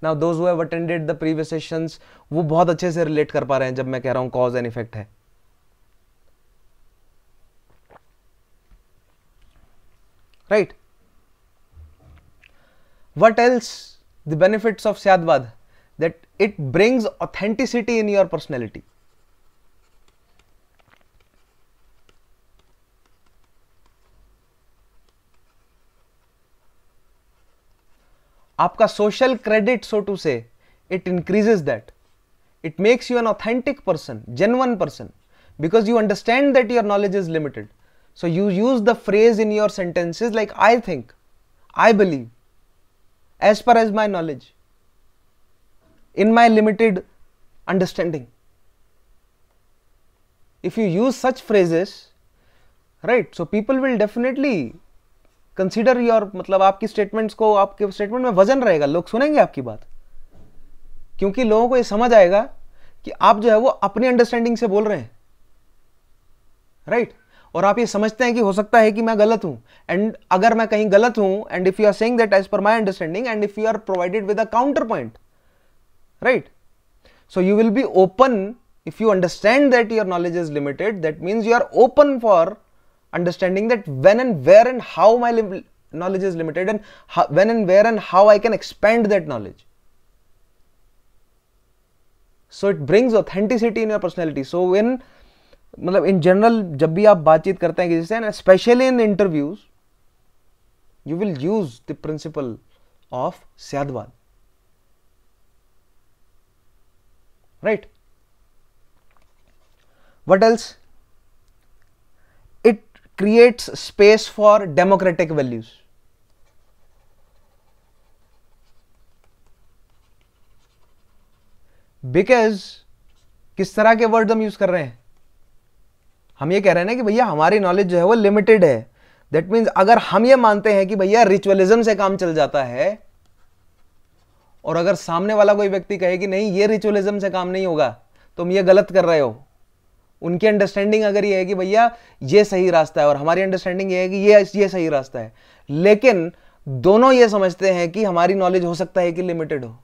Now those who have attended the previous sessions वो बहुत अच्छे से रिलेट कर पा रहे हैं जब मैं कह रहा हूं कॉज एंड इफेक्ट है. Right. What else? The benefits of Syadwad, that it brings authenticity in your personality. आपका social credit, so to say, it increases that. It makes you an authentic person, genuine person, because you understand that your knowledge is limited. So you use the phrase in your sentences like I think, I believe, as per as my knowledge, in my limited understanding. If you use such phrases, right, so people will definitely consider your, मतलब आपकी statements को, आपके statement में वजन रहेगा, लोग सुनेंगे आपकी बात, क्योंकि लोगों को ये समझ आएगा कि आप जो है वो अपनी अंडरस्टैंडिंग से बोल रहे हैं, राइट. और आप ये समझते हैं कि हो सकता है कि मैं गलत हूं, एंड अगर मैं कहीं गलत हूं, and if you are saying that as per my understanding, and if you are provided with a counter point, right, so you will be open. If you understand that your knowledge is limited, that means you are open for understanding that when and where and how my knowledge is limited, and when and where and how I can expand that knowledge. So it brings authenticity in your personality. So when, मतलब in general, जब भी आप बातचीत करते हैं किसी से, and especially in interviews, you will use the principle of Syadwad, right? What else? It creates space for democratic values. Because किस तरह के वर्ड हम यूज कर रहे हैं, हम ये कह रहे हैं ना कि भैया हमारी नॉलेज जो है वो लिमिटेड है. दैट मीन्स अगर हम ये मानते हैं कि भैया रिचुअलिज्म से काम चल जाता है, और अगर सामने वाला कोई व्यक्ति कहे कि नहीं ये रिचुअलिज्म से काम नहीं होगा, तुम ये गलत कर रहे हो. उनकी अंडरस्टैंडिंग अगर ये है कि भैया ये सही रास्ता है, और हमारी अंडरस्टैंडिंग ये है कि ये सही रास्ता है, लेकिन दोनों ये समझते हैं कि हमारी नॉलेज हो सकता है कि लिमिटेड हो,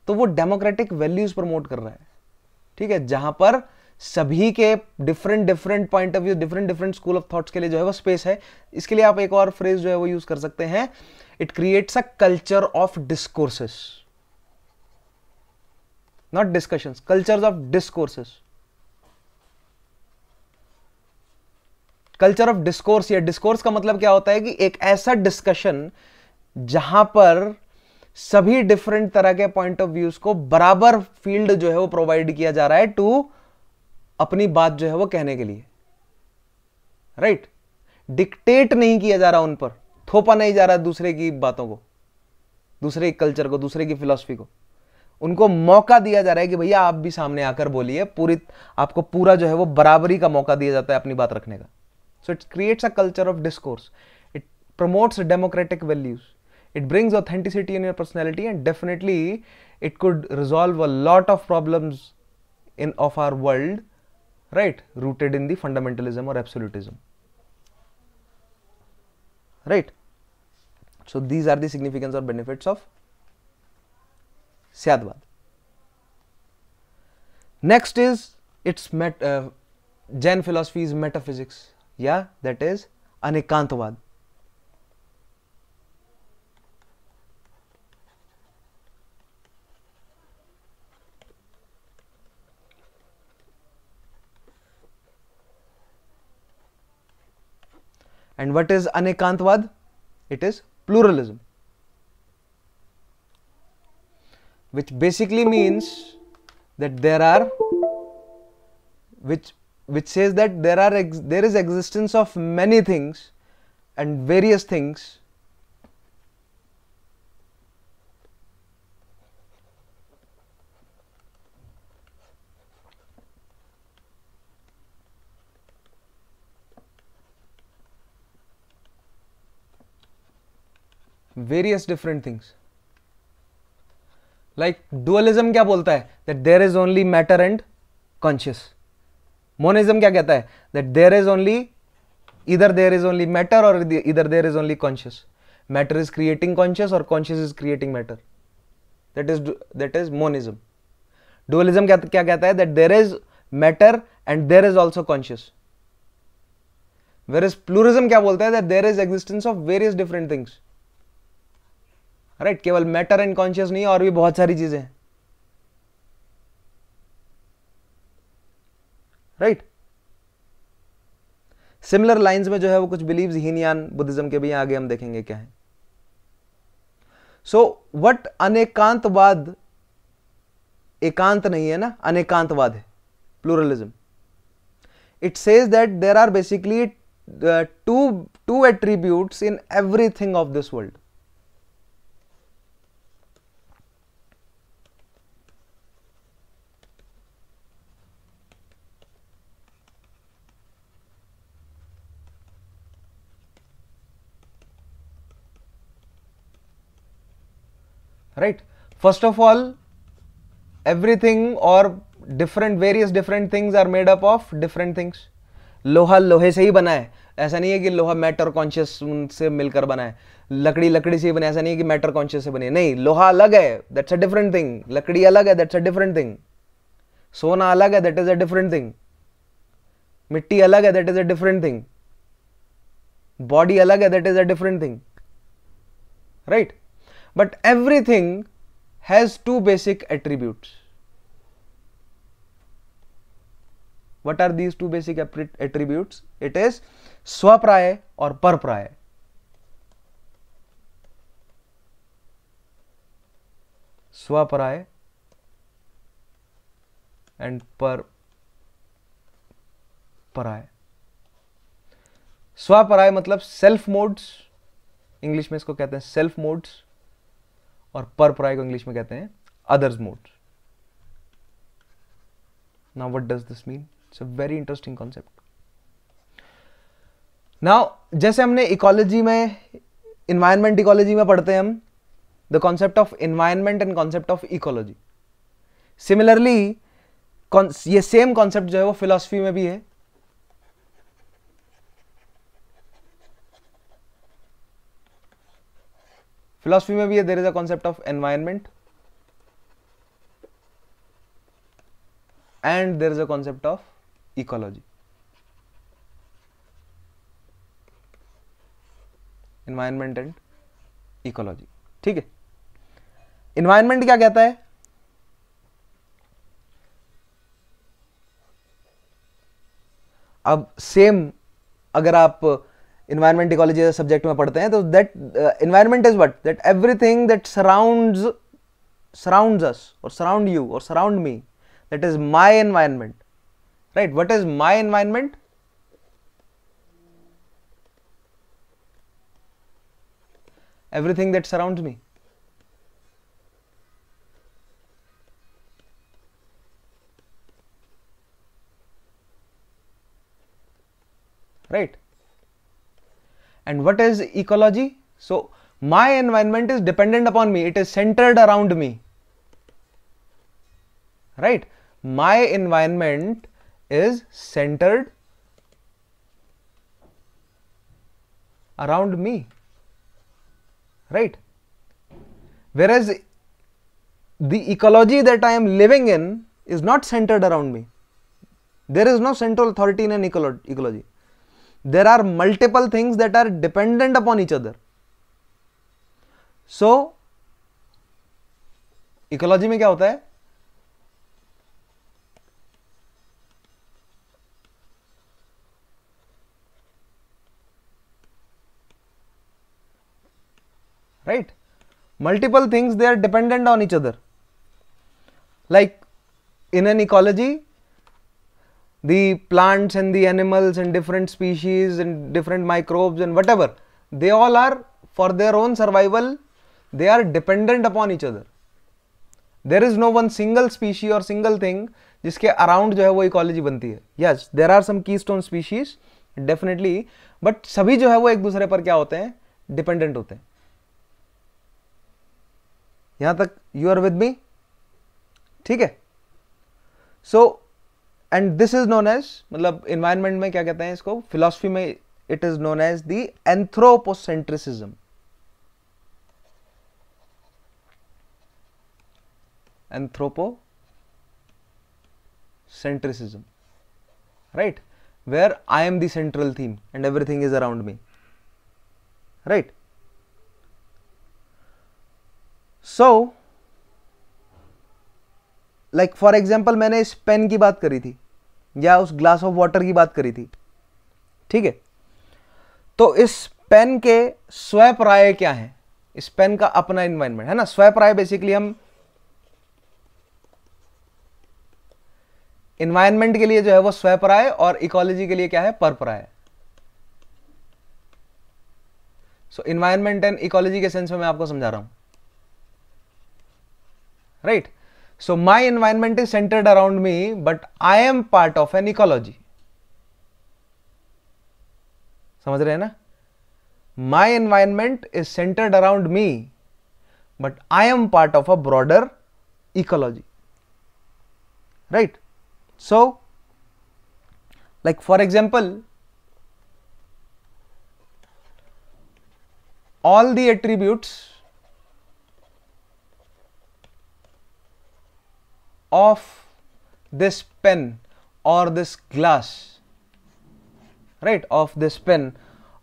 तो वो डेमोक्रेटिक वैल्यूज प्रमोट कर रहा है, ठीक है, जहां पर सभी के different point of view, different school of thoughts के लिए जो है वो स्पेस है. इसके लिए आप एक और फ्रेज जो है वो यूज कर सकते हैं, it creates a culture of discourses, not discussions, cultures of discourses. Culture of discourse, या डिस्कोर्स का मतलब क्या होता है कि एक ऐसा डिस्कशन जहां पर सभी डिफरेंट तरह के पॉइंट ऑफ व्यूज को बराबर फील्ड जो है वो प्रोवाइड किया जा रहा है टू अपनी बात जो है वो कहने के लिए, राइट. डिक्टेट नहीं किया जा रहा उन पर, थोपा नहीं जा रहा दूसरे की बातों को, दूसरे कल्चर को, दूसरे की फिलॉसफी को. उनको मौका दिया जा रहा है कि भैया आप भी सामने आकर बोलिए, पूरी आपको पूरा जो है वो बराबरी का मौका दिया जाता है अपनी बात रखने का. So it creates a culture of discourse. It promotes democratic values. It brings authenticity in your personality, and definitely it could resolve a lot of problems of our world, right, rooted in the fundamentalism or absolutism, right? So these are the significance or benefits of Syadvad. Next is its Jain philosophy's metaphysics, yeah, that is Anekantvad. And what is Anekantvad? It is pluralism, which basically means that which says that there is existence of many things and various things different things. Like dualism क्या बोलता है? That there is only matter and conscious. Monism क्या कहता है? That there is only matter or either there is only conscious. Matter is creating conscious or conscious is creating matter. That is monism. Dualism क्या कहता है? That there is matter and there is also conscious. Whereas pluralism क्या बोलता है? That there is existence of various different things. Right, केवल matter and conscious नहीं, और भी बहुत सारी चीजें हैं, राइट। सिमिलर लाइंस में जो है वो कुछ बिलीव्स हीनयान बुद्धिज्म के भी आगे हम देखेंगे क्या है। सो व्हाट अनेकांतवाद, एकांत नहीं है ना, अनेकांतवाद है, pluralism. It says that there are basically two attributes in everything of this world. Right, first of all, everything or various different things are made up of different things. लोहा लोहे से ही बना है, ऐसा नहीं है कि लोहा मैटर कॉन्शियस से मिलकर बना है। लकड़ी लकड़ी से ही बना है, ऐसा नहीं है कि मैटर कॉन्शियस से बनी है। नहीं, लोहा अलग है, दैट्स अ डिफरेंट थिंग। लकड़ी अलग है, दैट्स अ डिफरेंट थिंग। सोना अलग है, that is a different thing. मिट्टी अलग है, that is a different thing. Body अलग है, that is a different thing, right. But everything has two basic attributes. What are these two basic attributes? It is swapraya or parpraya. Swapraya and parpraya. स्वापराय मतलब self modes, English में इसको कहते हैं self modes, और परप्राय को English में कहते हैं others modes. Now what does this mean? It's a very interesting concept. Now जैसे हमने इकोलॉजी में, इन्वायरमेंट इकोलॉजी में पढ़ते हैं हम the concept of environment and concept of ecology. Similarly ये सेम कॉन्सेप्ट जो है वो फिलॉसफी में भी है। फिलॉसफी में भी है, there is a concept of environment and there is a concept of ecology. Environment and ecology, ठीक है। एनवायरनमेंट क्या कहता है? अब सेम अगर आप environment ecology सब्जेक्ट में पढ़ते हैं तो that environment is what? That everything that surrounds us or surround you or surround me, that is my environment, right? What is my environment? Everything that surrounds me, right? And what is ecology? So My environment is dependent upon me. It is centered around me. Right? My environment is centered around me. Right? Whereas the ecology that I am living in is not centered around me. There is no central authority in an ecology. There are multiple things that are dependent upon each other. So, ecology में क्या होता है? Right? Multiple things, they are dependent on each other. Like in an ecology, the plants and the animals and different species and different microbes and whatever, they all are, for their own survival, they are dependent upon each other. There is no one single species or single thing जिसके around जो है वो ecology बनती है. Yes, there are some keystone species, definitely, but सभी जो है वो एक दूसरे पर क्या होते हैं? Dependent होते हैं. यहां तक you are with me? ठीक है? So, and this is known as, मतलब environment में क्या कहते हैं इसको? Philosophy में it is known as the anthropocentrism. Anthropocentrism, right? Where I am the central theme and everything is around me, right? So, like for example, मैंने इस pen की बात करी थी या उस ग्लास ऑफ वाटर की बात करी थी, ठीक है? तो इस पेन के स्वप्राय क्या है? इस पेन का अपना एनवायरनमेंट है ना. स्वप्राय बेसिकली हम एनवायरनमेंट के लिए जो है वो स्वप्राय और इकोलॉजी के लिए क्या है? Paraparyaya. So environment and ecology के सेंस में मैं आपको समझा रहा हूं, right? So my environment is centred around me, but I am part of an ecology. समझ रहे हैं ना? My environment is centred around me, but I am part of a broader ecology, right? So, like for example, all the attributes of this pen or this glass, right, of this pen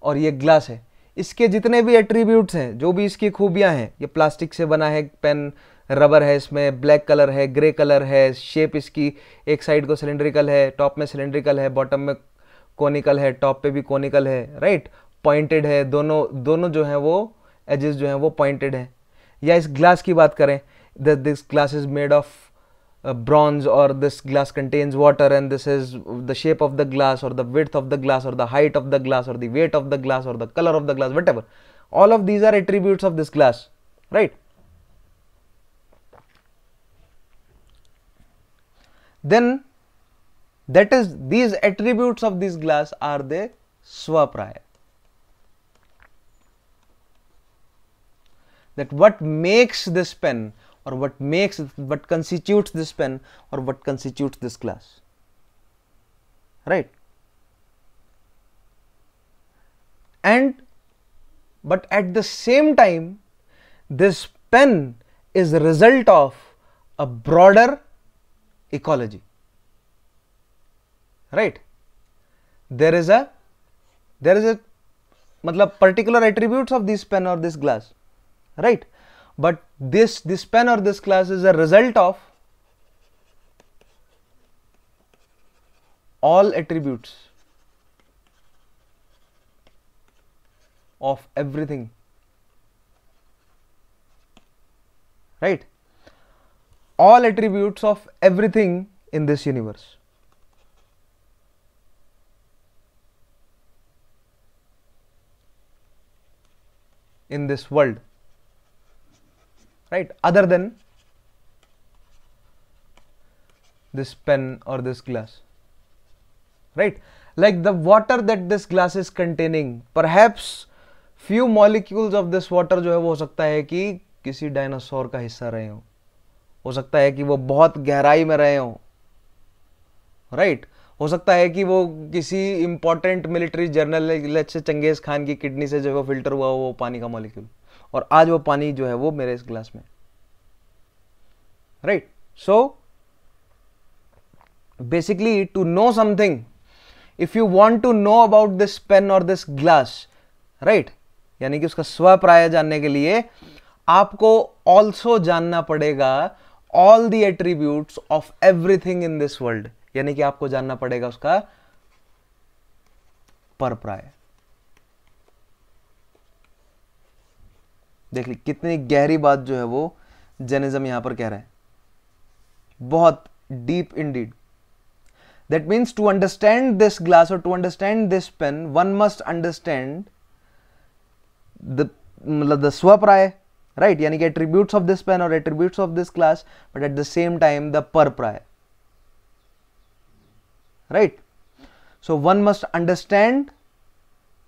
और ये glass है, इसके जितने भी attributes हैं, जो भी इसकी खूबियां हैं, ये प्लास्टिक से बना है पेन, रबर है, इसमें ब्लैक कलर है, ग्रे कलर है, शेप इसकी एक साइड को सिलेंड्रिकल है, टॉप में सिलेंड्रिकल है, बॉटम में कोनिकल है, टॉप पे भी कोनिकल है, राइट? पॉइंटेड है, दोनों जो है वो एजेस जो हैं वो पॉइंटेड है. या इस ग्लास की बात करें, this glass is made of bronze, or this glass contains water, and this is the shape of the glass or the width of the glass or the height of the glass or the weight of the glass or the color of the glass, whatever. All of these are attributes of this glass, right? Then that is, these attributes of this glass are the swapraya. That what makes this pen, or what constitutes this pen, or what constitutes this glass, right? And but at the same time, this pen is a result of a broader ecology, right? There is a matlab particular attributes of this pen or this glass, right? But this pen or this glass is a result of all attributes of everything, right? All attributes of everything in this universe. In this world, right? Other than this pen or this glass, right? Like the water that this glass is containing, perhaps few molecules of this water जो है वो हो सकता है कि किसी dinosaur का हिस्सा रहे हो सकता है कि वो बहुत गहराई में रहे हो, राइट। हो सकता है कि वो किसी important military general let's say Genghis Khan की किडनी से जो है वो फिल्टर हुआ वो पानी का मॉलिक्यूल, और आज वो पानी जो है वो मेरे इस ग्लास में, right. So basically to know something, if you want to know about this pen और दिस ग्लास, राइट, यानी कि उसका स्वप्राय जानने के लिए आपको ऑल्सो जानना पड़ेगा all the attributes of everything in this world, यानी कि आपको जानना पड़ेगा उसका परप्राय। देख ली कितनी गहरी बात जो है वो जैनिज्म यहां पर कह रहा है, बहुत deep indeed. That means to understand this glass और to understand this pen one must understand the swaparyaya, right, यानी कि एट्रीब्यूट्स ऑफ दिस पेन और attributes of this glass, but at the same time the paraparyaya, right? So one must understand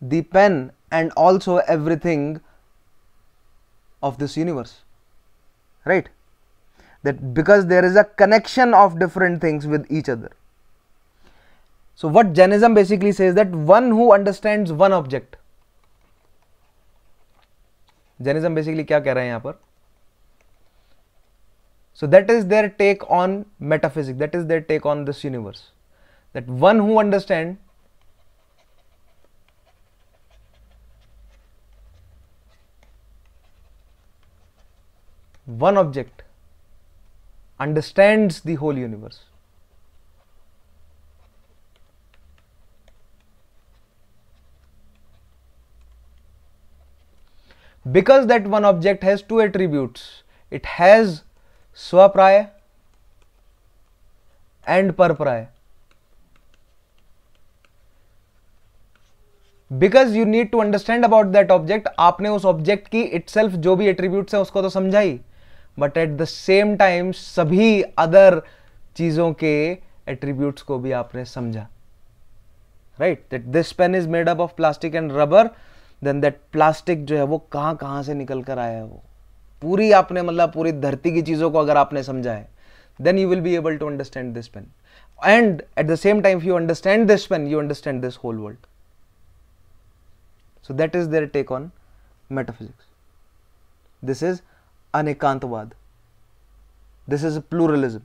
the pen and also everything of this universe, right? That because there is a connection of different things with each other. So what Jainism basically says, that one who understands one object, Jainism basically क्या कह रहे हैं यहाँ पर? So that is their take on metaphysics, that is their take on this universe. That one who understands one object understands the whole universe. Because that one object has two attributes, it has swapraya and parpraya. Because you need to understand about that object, आपने उस object की itself जो भी attributes है उसको तो समझा ही, but at the same time सभी अदर चीजों के एट्रीब्यूट्स को भी आपने समझा, right. That this pen is made up of plastic and rubber, then that plastic जो है वो कहां से निकल कर आया है, वो पूरी आपने मतलब पूरी धरती की चीजों को अगर आपने समझा है, then you will be able to understand this pen, and at the same time you understand this pen, you understand this whole world. So that is their take on metaphysics. This is anekantavad. This is pluralism.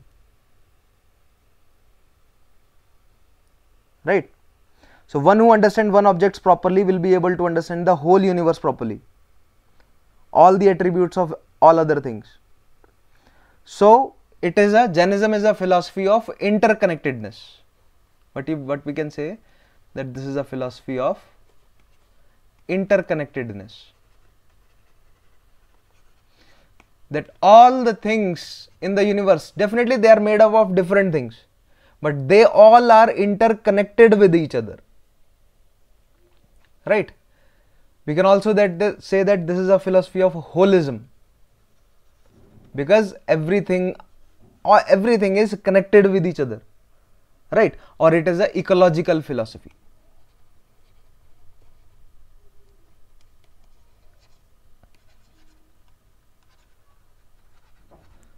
Right? So one who understands one object properly will be able to understand the whole universe properly. All the attributes of all other things. So it is Jainism is a philosophy of interconnectedness. What we can say, that this is a philosophy of interconnectedness, that all the things in the universe, definitely they are made up of different things, but they all are interconnected with each other, right? We can also say that this is a philosophy of holism, because everything is connected with each other, right? Or it is a ecological philosophy.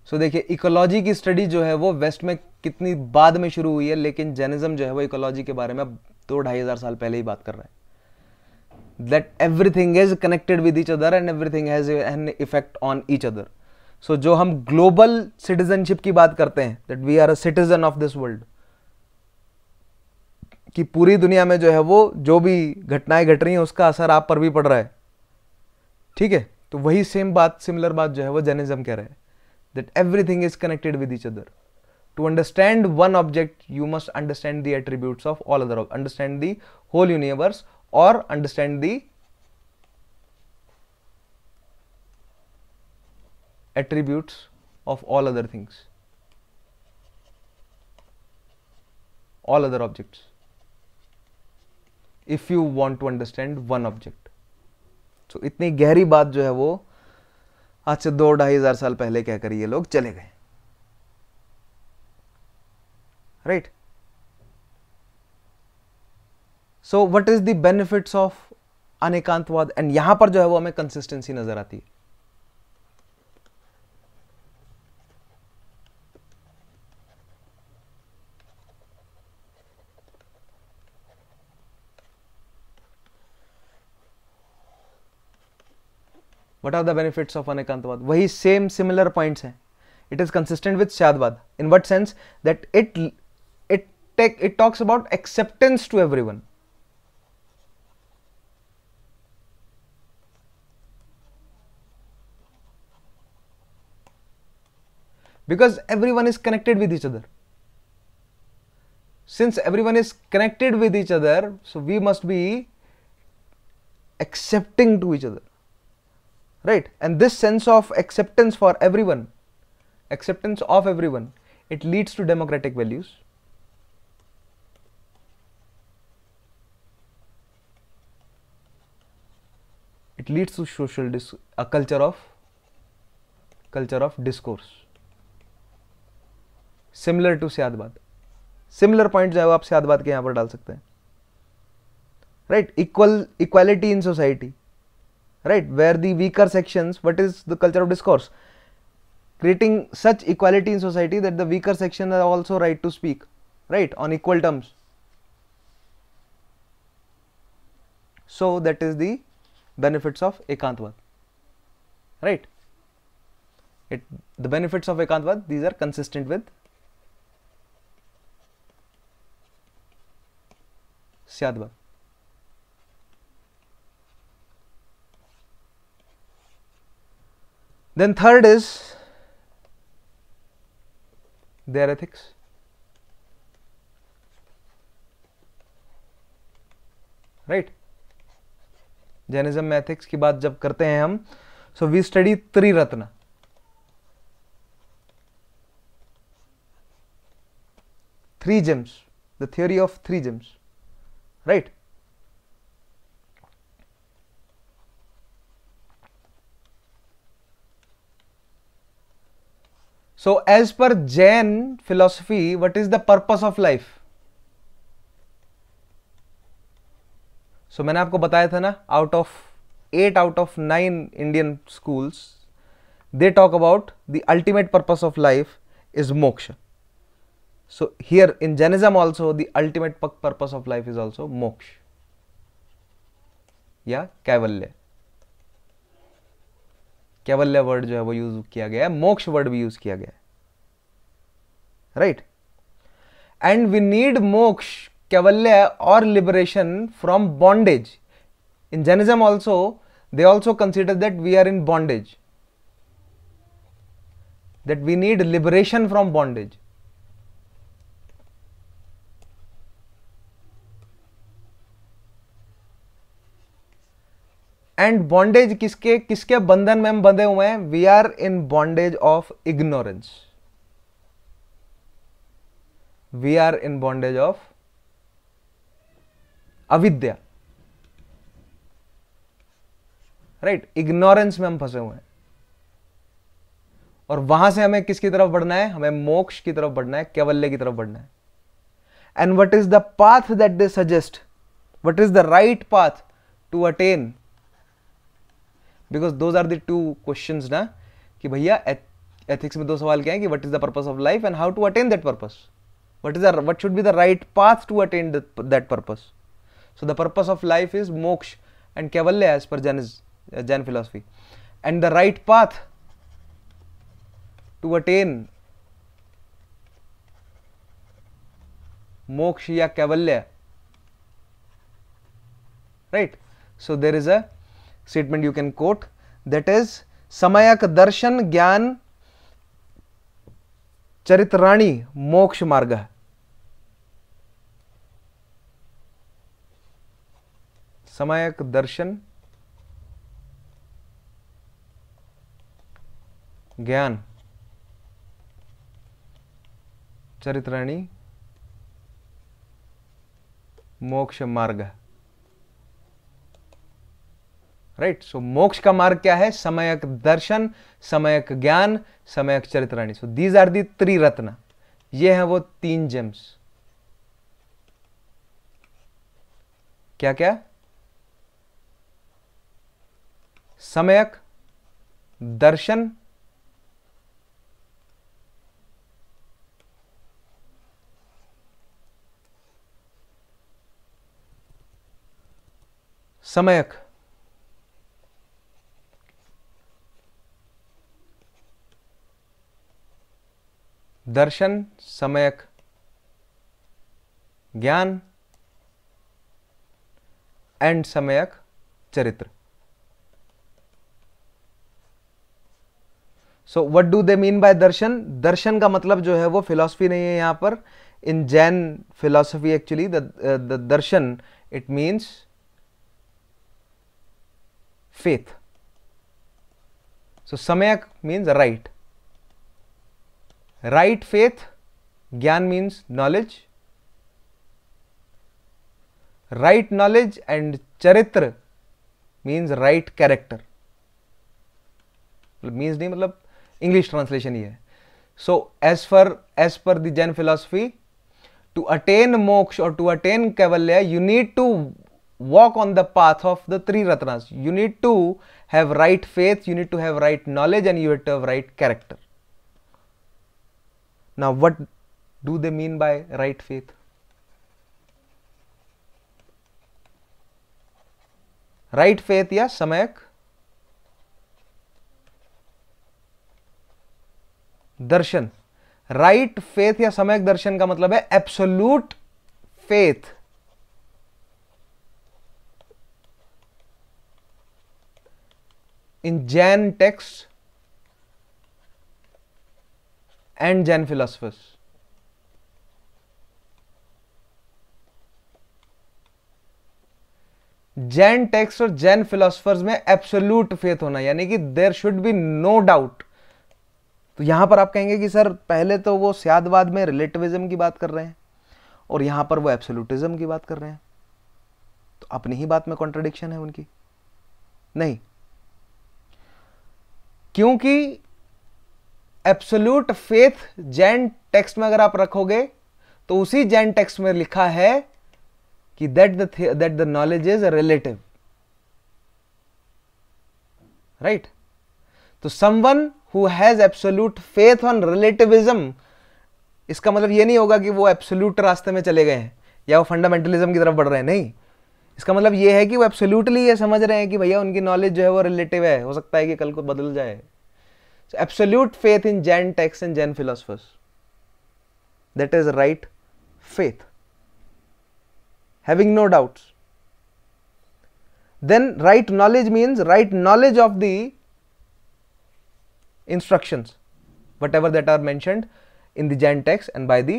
तो देखिए ecology की study जो है वो waste में कितनी बाद में शुरू हुई है, लेकिन जैनिज्म जो है वो इकोलॉजी के बारे में 2-2,500 साल पहले ही बात कर रहा है, that everything is connected with each other and everything has an effect on each other. So जो हम ग्लोबल सिटीजनशिप की बात करते हैं, that we are a citizen of this world, कि पूरी दुनिया में जो है वो जो भी घटनाएं घट रही हैं उसका असर आप पर भी पड़ रहा है, ठीक है. तो वही सेम बात, सिमिलर बात जो है वो जैनिज्म कह रहे हैं, that everything is connected with each other. To understand one object, you must understand the attributes of all other, understand the whole universe, or understand the attributes of all other things, all other objects, if you want to understand one object. So इतनी गहरी बात जो है वो आज से 2-2,500 साल पहले कहकर ये लोग चले गए, right. So what is the benefits of anekantavada, and यहां पर जो है वो हमें कंसिस्टेंसी नजर आती है. What are the benefits of अनेकांतवाद? वही सेम सिमिलर पॉइंट्स हैं. It is consistent with Syadvad. In what sense? That it talks about acceptance to everyone. Because everyone is connected with each other. Since everyone is connected with each other, so we must be accepting to each other. Right? And this sense of acceptance for everyone, acceptance of everyone, it leads to democratic values. It leads to a culture of discourse. Similar to Syadvad. Similar point जो है वो आप Syadvad के यहाँ पर डाल सकते हैं. Right? Equality in society. Right? Where the weaker sections, what is the culture of discourse? Creating such equality in society that the weaker section have also right to speak, right, on equal terms. So that is the benefits of Ekantvad, right? The benefits of Ekantvad, these are consistent with Syadvad. Then third is their ethics. Right? Jainism में ethics की बात जब करते हैं हम, so we study triratna. Three gems, the theory of three gems, right? So as per Jain philosophy, what is the purpose of life? So मैंने आपको बताया था ना, eight out of 9 Indian schools, they talk about the ultimate purpose of life is moksha. So here in Jainism also, the ultimate purpose of life is also moksha या कैवल्य. कैवल्य word जो है वो use किया गया है, मोक्ष वर्ड भी use किया गया है, राइट? एंड वी नीड मोक्ष, कैवल्य और liberation from bondage. In Jainism also they also consider that we are in bondage, that we need liberation from bondage. And bondage किसके बंधन में हम बंधे हुए हैं? We are in bondage of ignorance. We are in bondage of अविद्या, right? Ignorance में हम फंसे हुए हैं, और वहां से हमें किसकी तरफ बढ़ना है? हमें मोक्ष की तरफ बढ़ना है, कैवल्य की तरफ बढ़ना है. And what is the path that they suggest? What is the right path to attain? Because those are the two questions ना, कि भैया एथिक्स में दो सवाल क्या है कि what is the purpose of life and how to attain that purpose. What should be the right path to attain that purpose? So the purpose of life is moksha and kaivalya as per Jain philosophy, and the right path to attain moksha ya kaivalya, right? So there is a statement you can quote, that is samayak darshan gyan charitrani moksha marga. Samayak darshan ज्ञान चरित्राणी मोक्ष मार्ग, right? सो मोक्ष का मार्ग क्या है? समयक दर्शन, समयक ज्ञान, समयक चरित्राणी. So these are the त्रिरत्न. ये हैं वो 3 जेम्स. क्या क्या? सम्यक दर्शन, सम्यक दर्शन, सम्यक ज्ञान and samyak charitra. So what do they mean by darshan? Darshan का मतलब जो है वो फिलॉसफी नहीं है यहां पर. In Jain philosophy actually the darshan it means faith. So samyak means right. Right faith. Gyan means knowledge. Right knowledge and charitra means right character. Means नहीं मतलब English translation ही है. So as per the Jain philosophy, to attain moksha or to attain kaivalya, you need to walk on the path of the three ratnas. You need to have right faith, you need to have right knowledge, and you have to have right character. Now what do they mean by right faith? Right faith या सम्यक दर्शन. Right faith या सम्यक दर्शन का मतलब है absolute faith. In Jain texts and Jain philosophers. Jain texts और Jain philosophers में absolute faith होना, यानी कि there should be no doubt. तो यहां पर आप कहेंगे कि सर पहले तो वो स्यादवाद में रिलेटिविज्म की बात कर रहे हैं और यहां पर वो एब्सोल्यूटिज्म की बात कर रहे हैं, तो अपनी ही बात में कॉन्ट्रडिक्शन है उनकी. नहीं, क्योंकि एब्सोल्यूट फेथ जैन टेक्स्ट में अगर आप रखोगे तो उसी जैन टेक्स्ट में लिखा है कि that the knowledge is relative. Right? तो someone who has absolute faith on relativism, इसका मतलब यह नहीं होगा कि वो एब्सोल्यूट रास्ते में चले गए हैं या वो फंडामेंटलिज्म की तरफ बढ़ रहे हैं. नहीं, इसका मतलब ये है कि वो एब्सोल्युटली ये समझ रहे हैं कि भैया उनकी नॉलेज जो है वो रिलेटिव है, हो सकता है कि कल को बदल जाए. So absolute faith in Jain text and Jain philosophers, that is right faith, having no doubts. Then right knowledge means right knowledge of the instructions whatever that are mentioned in the Jain text and by the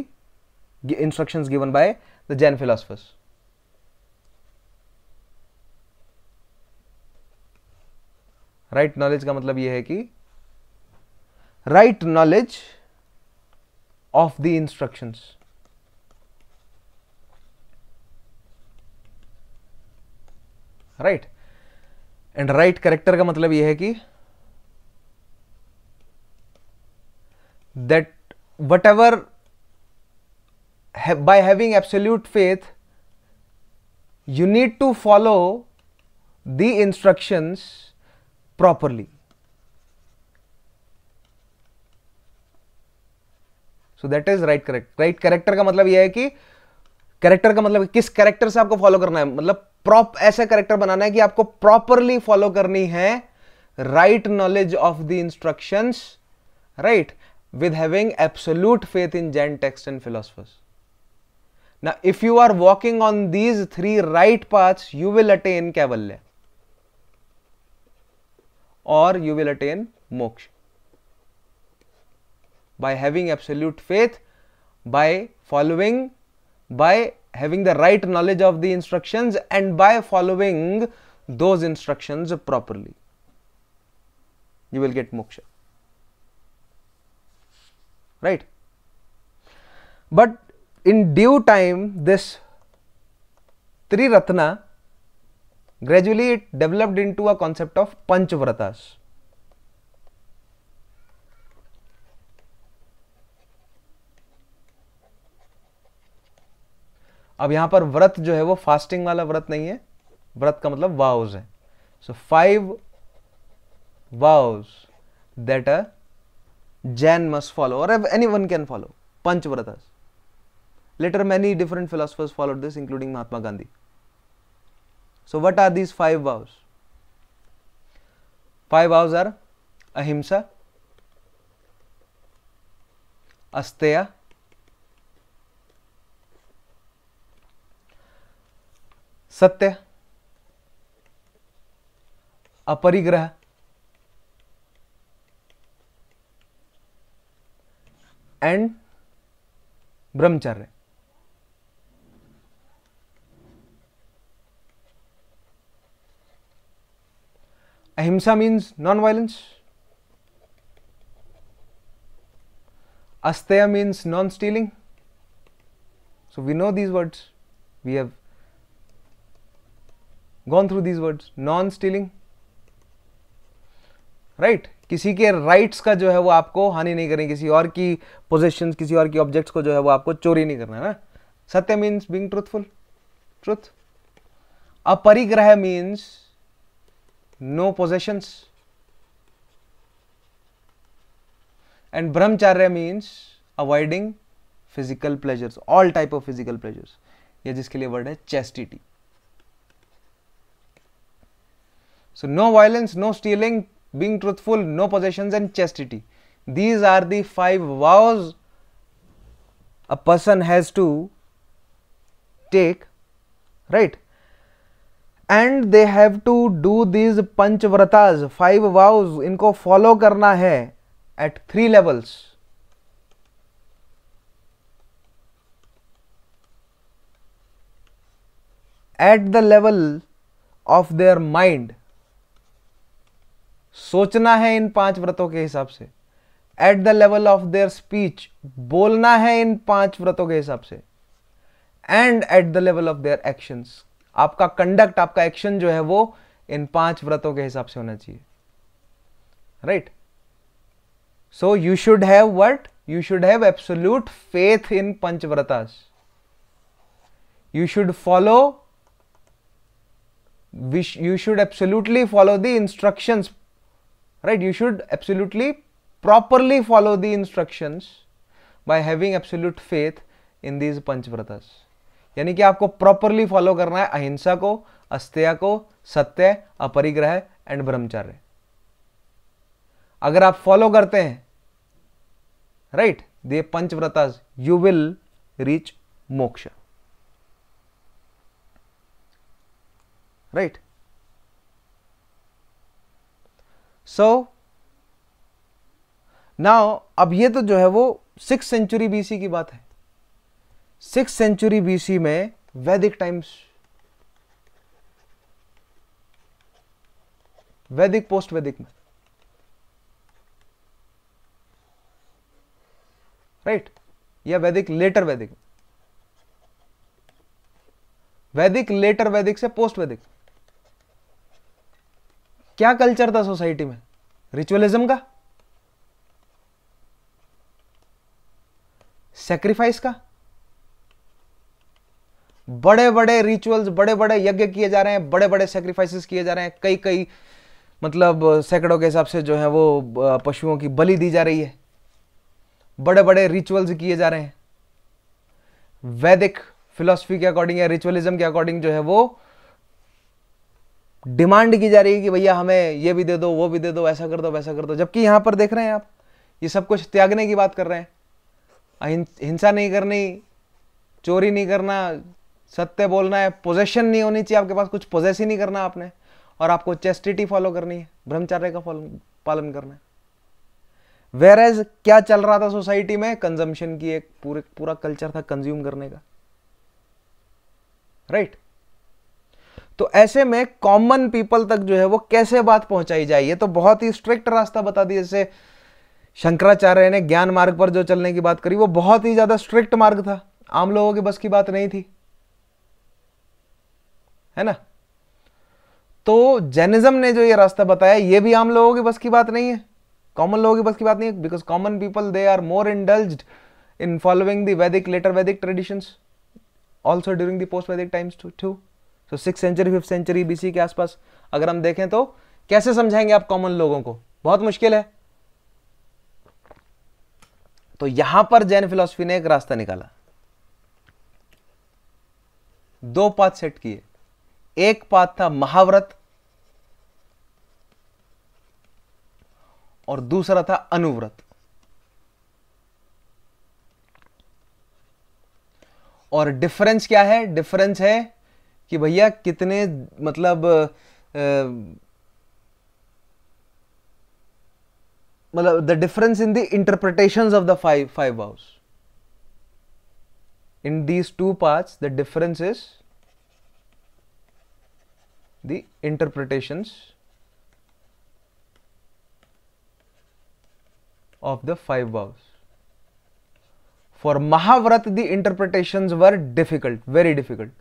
instructions given by the Jain philosophers. Right knowledge का मतलब यह है कि right knowledge of the instructions. Right and right character का मतलब यह है कि that what ever by having absolute faith you need to follow the instructions properly. So that is right correct. Right character का मतलब यह है कि कैरेक्टर का मतलब किस कैरेक्टर से आपको फॉलो करना है, मतलब ऐसा कैरेक्टर बनाना है कि आपको प्रॉपरली फॉलो करनी है right knowledge of the instructions, right, with having absolute faith in Jain texts and philosophers. Now, if you are walking on these three right paths, you will attain Kaivalya or you will attain moksha. By having absolute faith, by following, by having the right knowledge of the instructions and by following those instructions properly, you will get moksha. Right? But in due time, this Triratna gradually it developed into a concept of Panchvratas. अब यहां पर व्रत जो है वो fasting वाला व्रत नहीं है, व्रत का मतलब वाउज है. सो 5 vows that a Jain must follow or anyone can follow. Panchvratas. Later many different philosophers followed this, including Mahatma Gandhi. So what are these 5 vows? 5 vows are ahimsa, asteya, satya, aparigraha, and brahmacharya. Ahimsa means non-violence. Asteya means non-stealing. So we know these words. We have gone through these words. Non-stealing. Right? किसी के rights का जो है वो आपको हानि नहीं करनी, किसी और की पोजेशंस, किसी और की ऑब्जेक्ट्स को जो है वो आपको चोरी नहीं करना है ना. Satya means being truthful, truth. Aparigraha means no possessions, and brahmacharya means avoiding physical pleasures, all type of physical pleasures. ये जिसके लिए वर्ड है chastity. So no violence, no stealing, being truthful, no possessions, and chastity. These are the 5 vows a person has to take, right? And they have to do these panchvratas, 5 vows, इनको follow करना है at 3 levels. At the level of their mind, सोचना है इन 5 व्रतों के हिसाब से. At the level of their speech, बोलना है इन 5 व्रतों के हिसाब से. And at the level of their actions, आपका कंडक्ट, आपका एक्शन जो है वो इन 5 व्रतों के हिसाब से होना चाहिए. Right? So you should have what? You should have absolute faith in panchavratas. You should follow, you should absolutely follow the instructions, right? You should absolutely properly follow the instructions by having absolute faith in these panchvratas. यानी कि आपको properly follow करना है अहिंसा को, अस्तेय को, सत्य, अपरिग्रह एंड ब्रह्मचर्य. अगर आप फॉलो करते हैं, right, they panchavratas, you will reach moksha. Right? So now अब ये तो जो है वो 6th सेंचुरी बीसी की बात है. 6th सेंचुरी बीसी में वैदिक टाइम्स, वैदिक पोस्ट वैदिक में, राइट, या वैदिक लेटर वैदिक, वैदिक लेटर वैदिक से पोस्ट वैदिक, क्या कल्चर था सोसाइटी में? रिचुअलिज्म का, सैक्रिफाइस का. बड़े बड़े रिचुअल्स, बड़े बड़े यज्ञ किए जा रहे हैं, बड़े बड़े सैक्रिफाइसेस किए जा रहे हैं, कई कई मतलब सैकड़ों के हिसाब से जो है वो पशुओं की बलि दी जा रही है, बड़े बड़े रिचुअल्स किए जा रहे हैं. वैदिक फिलॉसफी के अकॉर्डिंग या रिचुअलिज्म के अकॉर्डिंग जो है वो डिमांड की जा रही है कि भैया हमें ये भी दे दो, वो भी दे दो, ऐसा कर दो, वैसा कर दो. जबकि यहां पर देख रहे हैं आप, ये सब कुछ त्यागने की बात कर रहे हैं. हिंसा नहीं करनी, चोरी नहीं करना, सत्य बोलना है, पोजेशन नहीं होनी चाहिए आपके पास, कुछ पोजेस ही नहीं करना आपने, और आपको चेस्टिटी फॉलो करनी है, ब्रह्मचर्य का पालन करना है. वेयरएज क्या चल रहा था सोसाइटी में? कंजम्पशन की एक पूरा कल्चर था कंज्यूम करने का. राइट? तो ऐसे में कॉमन पीपल तक जो है वो कैसे बात पहुंचाई जाए? ये तो बहुत ही स्ट्रिक्ट रास्ता बता दिया. जैसे शंकराचार्य ने ज्ञान मार्ग पर जो चलने की बात करी, वो बहुत ही ज्यादा स्ट्रिक्ट मार्ग था, आम लोगों की बस की बात नहीं थी, है ना? तो जैनिज्म ने जो ये रास्ता बताया, ये भी आम लोगों की बस की बात नहीं है, कॉमन लोगों की बस की बात नहीं है. Because common people, they are more indulged in following the Vedic, later Vedic traditions also during the post Vedic times too. So 6th century 5th century BC के आसपास अगर हम देखें तो कैसे समझाएंगे आप कॉमन लोगों को? बहुत मुश्किल है। तो यहां पर जैन फिलॉसफी ने एक रास्ता निकाला, दो पाथ सेट किए। एक पाथ था महाव्रत और दूसरा था अनुव्रत। और डिफरेंस क्या है? डिफरेंस है कि भैया कितने मतलब the difference in the interpretations of the five vows. In these two parts the difference is the interpretations of the five vows. For Mahavrat, the interpretations were difficult, very difficult.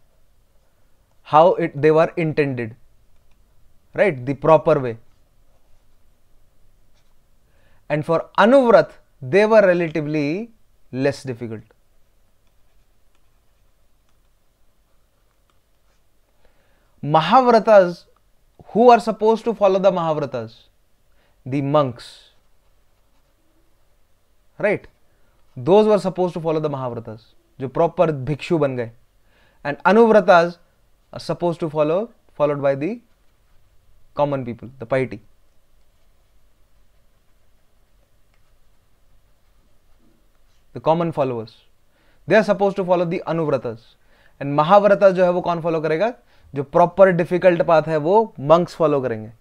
How they were intended, right? The proper way. And for Anuvrat, they were relatively less difficult. Mahavratas, who are supposed to follow the Mahavratas? The monks, right? Those were supposed to follow the Mahavratas, जो proper भिक्षु बन गए. And Anuvratas are supposed to followed by the common people, the piety. The common followers. They are supposed to follow the Anuvratas. And Mahavratas जो है वो कौन follow करेगा? जो proper difficult path है वो monks follow करेंगे.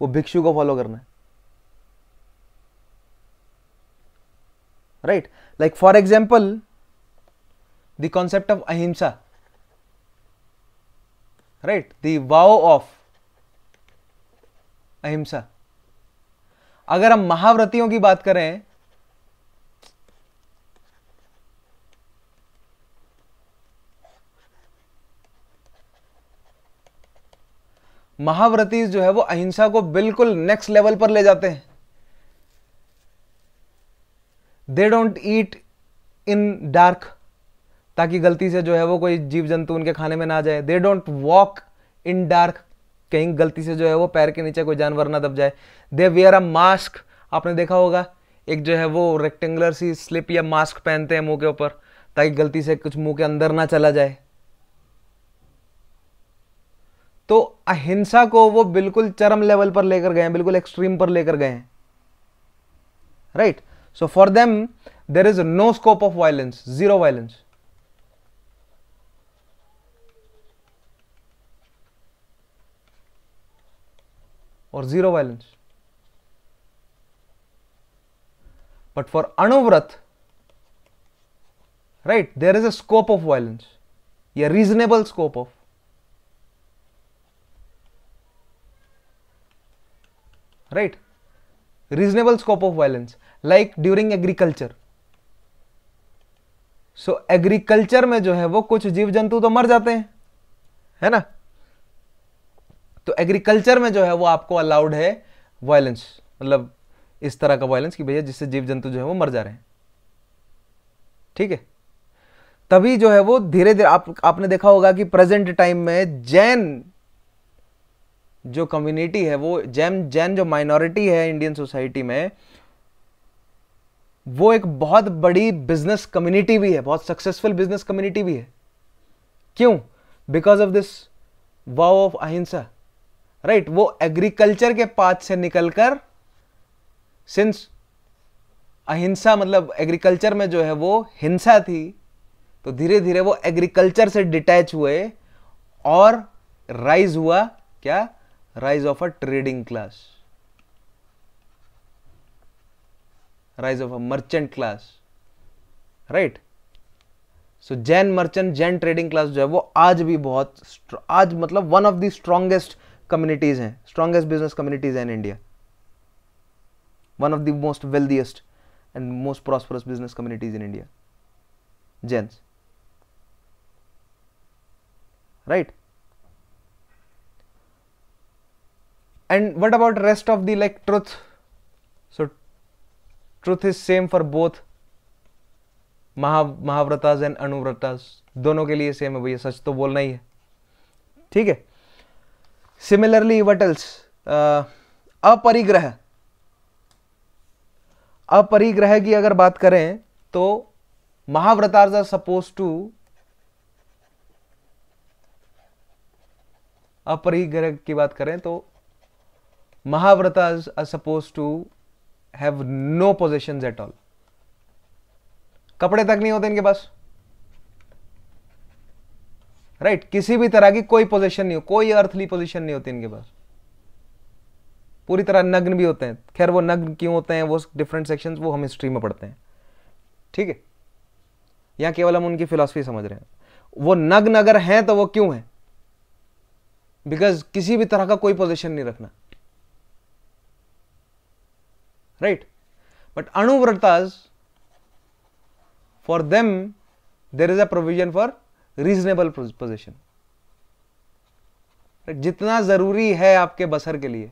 वो भिक्षु को follow करना है. Right? Like for example, the concept of ahimsa, right? The vow of ahimsa. अगर हम महाव्रतियों की बात करें, महाव्रती जो है वो अहिंसा को बिल्कुल नेक्स्ट लेवल पर ले जाते हैं. They don't eat in dark, ताकि गलती से जो है वो कोई जीव जंतु उनके खाने में ना जाए. They don't walk in dark, कहीं गलती से जो है वो पैर के नीचे कोई जानवर ना दब जाए. दे वेयर अ मास्क. आपने देखा होगा एक जो है वो रेक्टेंगुलर सी स्लिप या मास्क पहनते हैं मुंह के ऊपर, ताकि गलती से कुछ मुंह के अंदर ना चला जाए. तो अहिंसा को वो बिल्कुल चरम लेवल पर लेकर गए हैं, बिल्कुल एक्सट्रीम पर लेकर गए हैं. Right? So for them, there is no scope of violence, zero violence. Or zero violence. But for Anuvrat, right, there is a scope of violence, a reasonable scope of. Right? Reasonable scope of violence. Like during agriculture. So agriculture में जो है वो कुछ जीव जंतु तो मर जाते हैं, है ना? तो एग्रीकल्चर में जो है वो आपको अलाउड है वायलेंस, मतलब इस तरह का वायलेंस कि भैया जिससे जीव जंतु जो है वो मर जा रहे हैं. ठीक है? तभी जो है वो धीरे धीरे आपने देखा होगा कि प्रेजेंट टाइम में जैन जो कम्युनिटी है, वो जैन जो माइनॉरिटी है इंडियन सोसाइटी में, वो एक बहुत बड़ी बिजनेस कम्युनिटी भी है, बहुत सक्सेसफुल बिजनेस कम्युनिटी भी है. क्यों? Because of this wow of अहिंसा. राइट? वो एग्रीकल्चर के पाथ से निकलकर, सिंस अहिंसा मतलब एग्रीकल्चर में जो है वो हिंसा थी, तो धीरे धीरे वो एग्रीकल्चर से डिटैच हुए और राइज हुआ क्या? Rise of a trading class, rise of a merchant class. Right? So Jain merchant, Jain trading class जो है वो आज भी बहुत, आज मतलब one of the strongest communities हैं, स्ट्रॉन्गेस्ट बिजनेस कम्युनिटीज हैं in India. One of the most wealthiest and most prosperous business communities in India, Jains. Right? And what about rest of the like truth? So truth is same for both mahavratas and anuvratas, दोनों के लिए same है भैया, सच तो बोलना ही है. ठीक है? Similarly what else? अपरिग्रह, अपरिग्रह की अगर बात करें तो महाव्रतार्स आर सपोज टू, अपरिग्रह की बात करें तो महाव्रतार्स are suppose to have no possessions at all, कपड़े तक नहीं होते इनके पास, राइट किसी भी तरह की कोई पोजीशन नहीं हो, कोई अर्थली पोजीशन नहीं होती इनके पास, पूरी तरह नग्न भी होते हैं। खैर वो नग्न क्यों होते हैं वो डिफरेंट सेक्शंस वो हम हिस्ट्री में पढ़ते हैं, ठीक है, यहां केवल हम उनकी फिलॉसफी समझ रहे हैं। वो नग्न अगर हैं तो वो क्यों है, बिकॉज किसी भी तरह का कोई पोजीशन नहीं रखना, राइट। बट अणुव्रतास, for them there is a provision for reasonable possession, जितना जरूरी है आपके बसर के लिए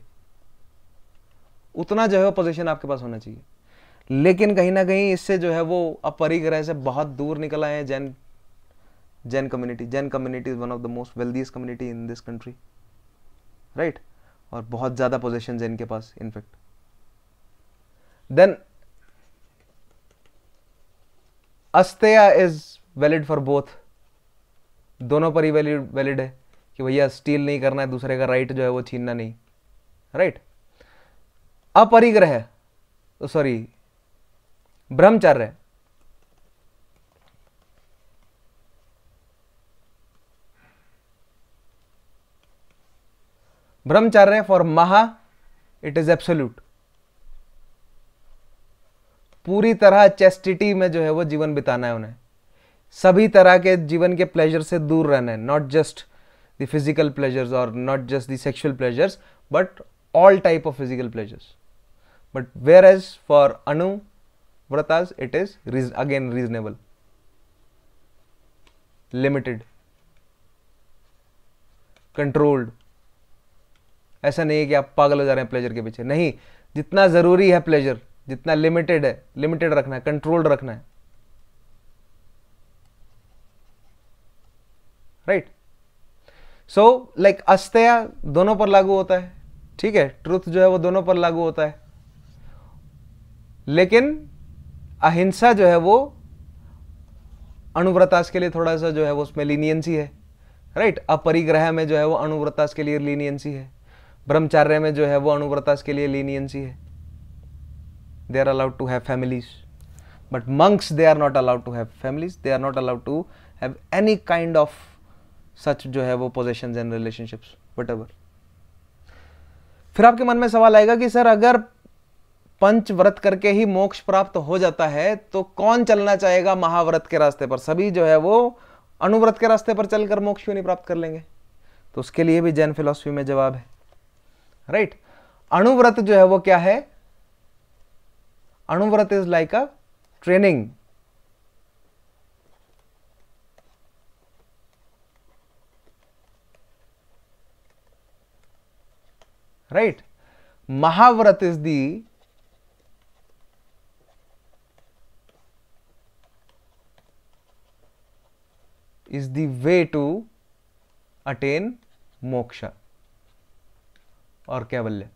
उतना जो है वो पोजीशन आपके पास होना चाहिए। लेकिन कहीं ना कहीं इससे जो है वो अपरिग्रह से बहुत दूर निकल आए हैं Jain community. Jain community is one of the most wealthiest community in this country, right, और बहुत ज्यादा पोजीशन है इनके पास इनफैक्ट। देन अस्तेय इज वैलिड फॉर बोथ, दोनों पर ही वैलिड है कि भैया स्टील नहीं करना है, दूसरे का राइट जो है वो छीनना नहीं, राइट। अपरिग्रह, सॉरी ब्रह्मचर्य, ब्रह्मचर्य फॉर महा इट इज एब्सोल्यूट, पूरी तरह चेस्टिटी में जो है वो जीवन बिताना है उन्हें, सभी तरह के जीवन के प्लेजर से दूर रहना है, not just the physical pleasures और not just the sexual pleasures but all type of physical pleasures. But whereas for अणुव्रतास it is again reasonable, limited, controlled. ऐसा नहीं है कि आप पागल हो जा रहे हैं प्लेजर के पीछे, नहीं, जितना जरूरी है प्लेजर, जितना लिमिटेड है, लिमिटेड रखना है, कंट्रोल्ड रखना है, राइट। सो लाइक अस्तेय दोनों पर लागू होता है, ठीक है, ट्रुथ जो है वो दोनों पर लागू होता है, लेकिन अहिंसा जो है वो अणुव्रतास के लिए थोड़ा सा जो है वो उसमें लीनियंसी है, राइट। अपरिग्रह में जो है वो अणुव्रतास के लिए लीनियंसी है, ब्रह्मचर्य में जो है वो अणुव्रतास के लिए लीनियंसी है। They are allowed to have families, but monks they are not allowed to have families, they are not allowed to have any kind of such जो है वो पोजेशंस एंड रिलेशनशिप्स व्हाटएवर। फिर आपके मन में सवाल आएगा कि सर अगर पंच व्रत करके ही मोक्ष प्राप्त हो जाता है तो कौन चलना चाहेगा महाव्रत के रास्ते पर, सभी जो है वो अणुव्रत के रास्ते पर चलकर मोक्ष क्यों नहीं प्राप्त कर लेंगे? तो उसके लिए भी जैन फिलॉसफी में जवाब है, राइट। अणुव्रत जो है वो क्या है? अणुव्रत is like a training, right. महाव्रत is the way to attain मोक्ष और कैवल्य।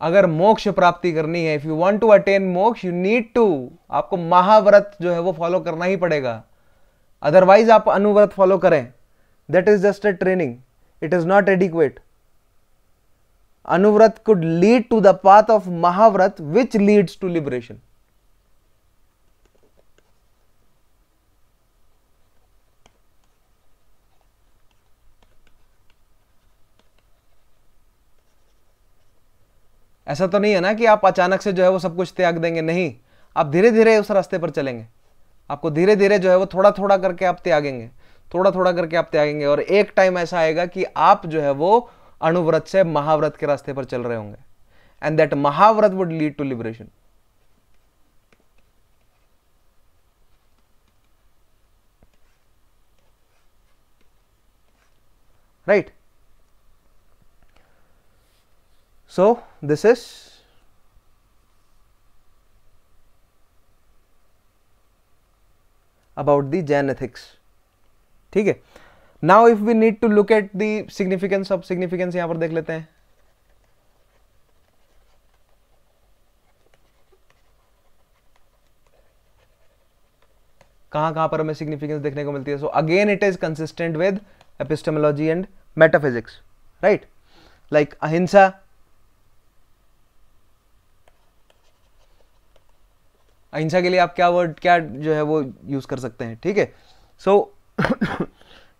अगर मोक्ष प्राप्ति करनी है, if you want to attain moksha, you need to, आपको महाव्रत जो है वो फॉलो करना ही पड़ेगा। अदरवाइज आप अनुव्रत फॉलो करें, that is just a training, it is not adequate. अनुव्रत could lead to the path of महाव्रत विच लीड्स टू लिबरेशन। ऐसा तो नहीं है ना कि आप अचानक से जो है वो सब कुछ त्याग देंगे, नहीं, आप धीरे धीरे उस रास्ते पर चलेंगे। आपको धीरे धीरे जो है वो थोड़ा थोड़ा करके आप त्यागेंगे, थोड़ा थोड़ा करके आप त्यागेंगे, और एक टाइम ऐसा आएगा कि आप जो है वो अणुव्रत से महाव्रत के रास्ते पर चल रहे होंगे, एंड दैट महाव्रत would lead to liberation. Right. So this is about the Jain ethics, ठीक है। Now if we need to look at the significance of, significance यहाँ पर देख लेते हैं, कहाँ पर हमें सिग्निफिकेंस देखने को मिलती है? So again it is consistent with epistemology and metaphysics, right? Like अहिंसा, अहिंसा के लिए आप क्या वर्ड, क्या जो है वो यूज कर सकते हैं, ठीक है? सो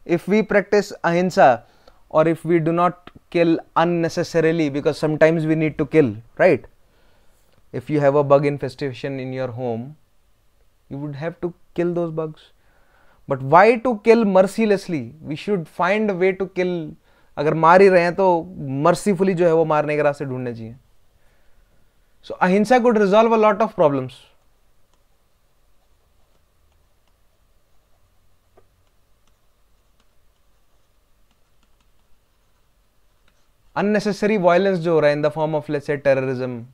if we practice ahimsa, or if we do not kill unnecessarily, because sometimes we need to kill, right? If you have a bug infestation in your home, you would have to kill those bugs. But why to kill mercilessly? We should find a way to kill. अगर मार ही रहे हैं तो mercifully जो है वो मारने के रास्ते ढूंढने चाहिए. So ahimsa could resolve a lot of problems. Unnecessary violence जो हो रहा है in the form of let's say terrorism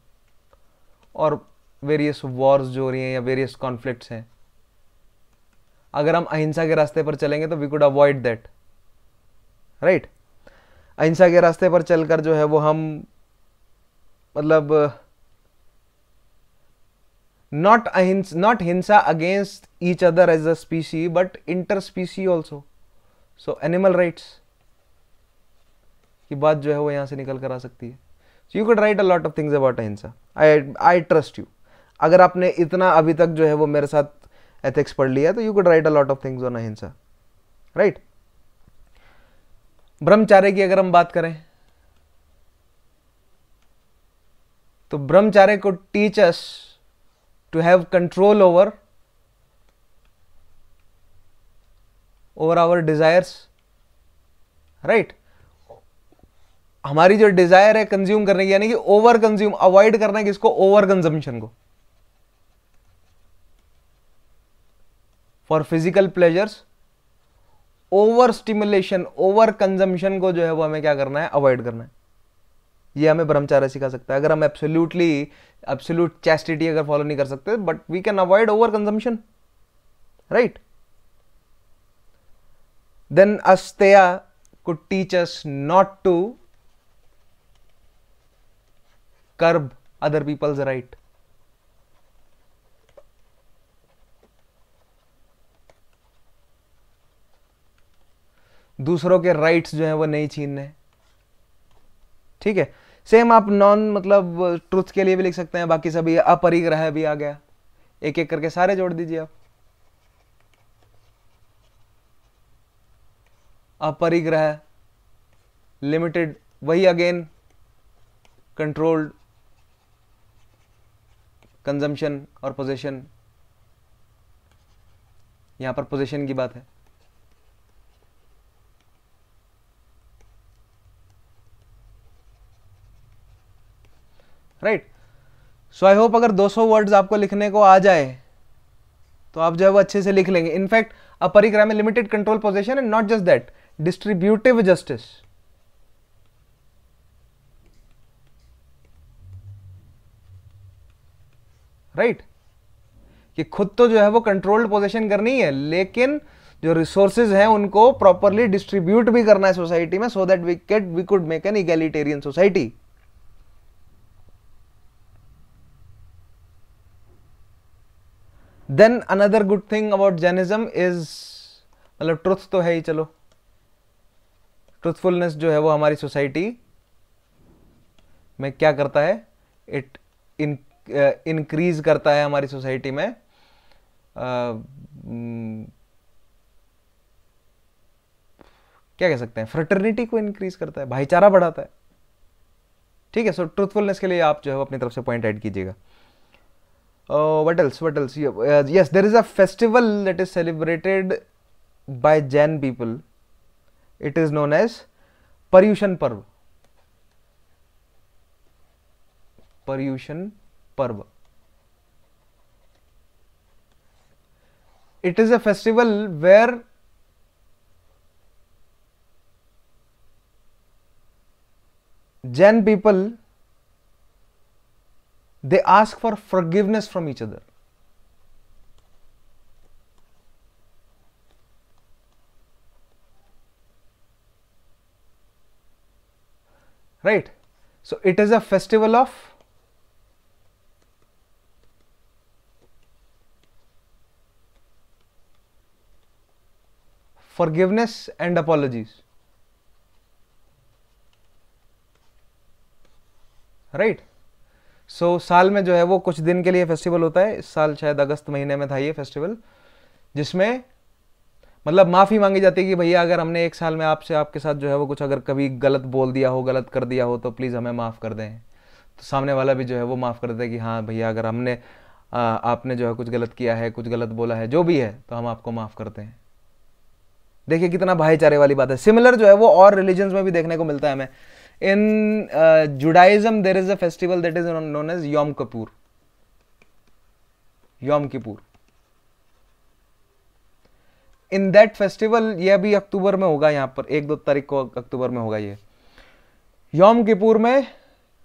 और वेरियस वॉर्स जो हो रही हैं या वेरियस कॉन्फ्लिक्ट्स हैं, अगर हम अहिंसा के रास्ते पर चलेंगे तो we could avoid that, right? Ahimsa के रास्ते पर चलकर जो है वो हम मतलब नॉट हिंसा against each other as a species but inter species also. So animal rights की बात जो है वो यहां से निकल कर आ सकती है. So you could write a lot of things about ahimsa. I trust you. अगर आपने इतना अभी तक जो है वो मेरे साथ एथिक्स पढ़ लिया तो you could write a lot of things on ahimsa, right? Brahmacharya की अगर हम बात करें तो ब्रह्मचार्य को teach us to have control over our desires, right? हमारी जो डिजायर है कंज्यूम करने की, यानी कि ओवर कंज्यूम, अवॉइड करना है किसको? ओवर कंजम्पशन को. For physical pleasures over stimulation, over consumption को जो है वो हमें क्या करना है? अवॉइड करना है. ये हमें ब्रह्मचार्य सिखा सकता है. अगर हम एब्सोल्यूट चैस्टिटी अगर फॉलो नहीं कर सकते, but we can avoid over consumption, right? Then अस्तेय could teach us not to curb other people's right. दूसरों के राइट्स जो है वो नहीं छीनने, ठीक है? सेम आप नॉन मतलब ट्रुथ के लिए भी लिख सकते हैं. बाकी सभी अपरिग्रह भी आ गया, एक एक करके सारे जोड़ दीजिए आप. अपरिग्रह, लिमिटेड, वही अगेन कंट्रोल्ड कंजम्पशन और पोजेशन. यहां पर पोजेशन की बात है, राइट? सो आई होप अगर 200 वर्ड्स आपको लिखने को आ जाए तो आप जो है वो अच्छे से लिख लेंगे. इनफैक्ट अपरिग्रह में limited control possession and not just that, distributive justice, right? कि खुद तो जो है वो कंट्रोल्ड पोजीशन करनी है, लेकिन जो रिसोर्सेज हैं उनको प्रॉपरली डिस्ट्रीब्यूट भी करना है सोसाइटी में, so that we could make an egalitarian society. Then another good thing about Jainism is, मतलब ट्रुथ तो है ही, चलो ट्रुथफुलनेस जो है वो हमारी सोसाइटी में क्या करता है? इट इंक्रीज करता है हमारी सोसाइटी में क्या कह सकते हैं? फ्रेटर्निटी को इंक्रीज करता है, भाईचारा बढ़ाता है, ठीक है? सो ट्रुथफुलनेस के लिए आप जो है अपनी तरफ से पॉइंट ऐड कीजिएगा. What else? Yes, there is a festival that is celebrated by Jain people. It is known as Paryushan Parv. Paryushan Parv. It is a festival where Jain people, they ask for forgiveness from each other. Right? So it is a festival of forgiveness and apologies, right. So साल में जो है वो कुछ दिन के लिए festival होता है। इस साल शायद अगस्त महीने में था ये फेस्टिवल, जिसमें मतलब माफ़ी मांगी जाती है कि भैया अगर हमने एक साल में आपसे आपके साथ जो है वो कुछ अगर कभी गलत बोल दिया हो, गलत कर दिया हो, तो प्लीज़ हमें माफ़ कर दें। तो सामने वाला भी जो है वो माफ़ कर देता है कि हाँ भैया अगर हमने आपने जो है कुछ गलत किया है, कुछ गलत बोला है, जो भी है, तो हम आपको माफ़ करते हैं। देखिए कितना भाईचारे वाली बात है। सिमिलर जो है वो और रिलीजन्स में भी देखने को मिलता है हमें। In Judaism there is a festival that is known as Yom Kippur, Yom Kippur. In that festival, ये अभी अक्टूबर में होगा, यहाँ पर 1-2 तारीख को अक्टूबर में होगा ये। योम किपुर में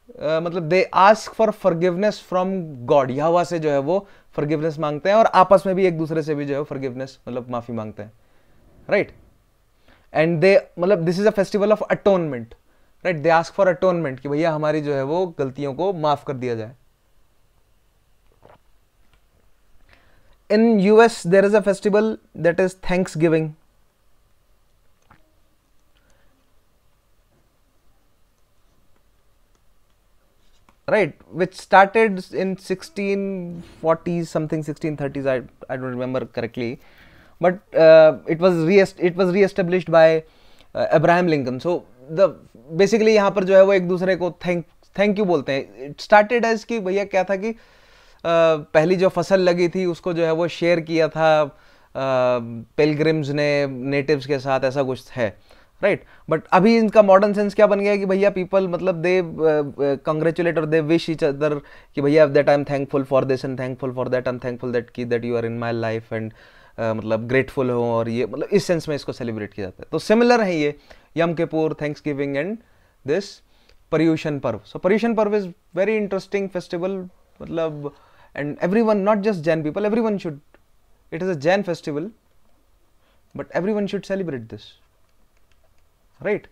मतलब they ask for forgiveness from God, यहोवा से जो है वो फॉरगिवनेस मांगते हैं, और आपस में भी एक दूसरे से भी जो है फॉरगिवनेस मतलब माफी मांगते हैं, राइट। एंड दे मतलब this is a festival of atonement, right. They ask for atonement कि भैया हमारी जो है वो गलतियों को माफ कर दिया जाए। In US there is a festival that is Thanksgiving, right, which started in 1640s something, 1630s, I don't remember correctly, but it was reestablished by Abraham Lincoln. So the basically यहाँ पर जो है वो एक दूसरे को थैंक यू बोलते हैं। It started as कि भैया क्या था कि पहली जो फसल लगी थी उसको जो है वो शेयर किया था पिलग्रिम्स ने नेटिव्स के साथ, ऐसा कुछ है, राइट। बट अभी इनका मॉडर्न सेंस क्या बन गया कि भैया पीपल मतलब दे कंग्रेचुलेट और दे विश ईच अदर कि भैया that I am thankful for this and thankful for that, I am thankful that कि that you are in my life and मतलब ग्रेटफुल हो, और ये मतलब इस सेंस में इसको सेलिब्रेट किया जाता है। तो सिमिलर है ये यम Kippur, Thanksgiving and this Paryushan पर्व। सो पर्यूषण पर्व इज वेरी इंटरेस्टिंग फेस्टिवल, मतलब and everyone, not just Jain people, everyone should, it is a Jain festival, but everyone should celebrate this, right।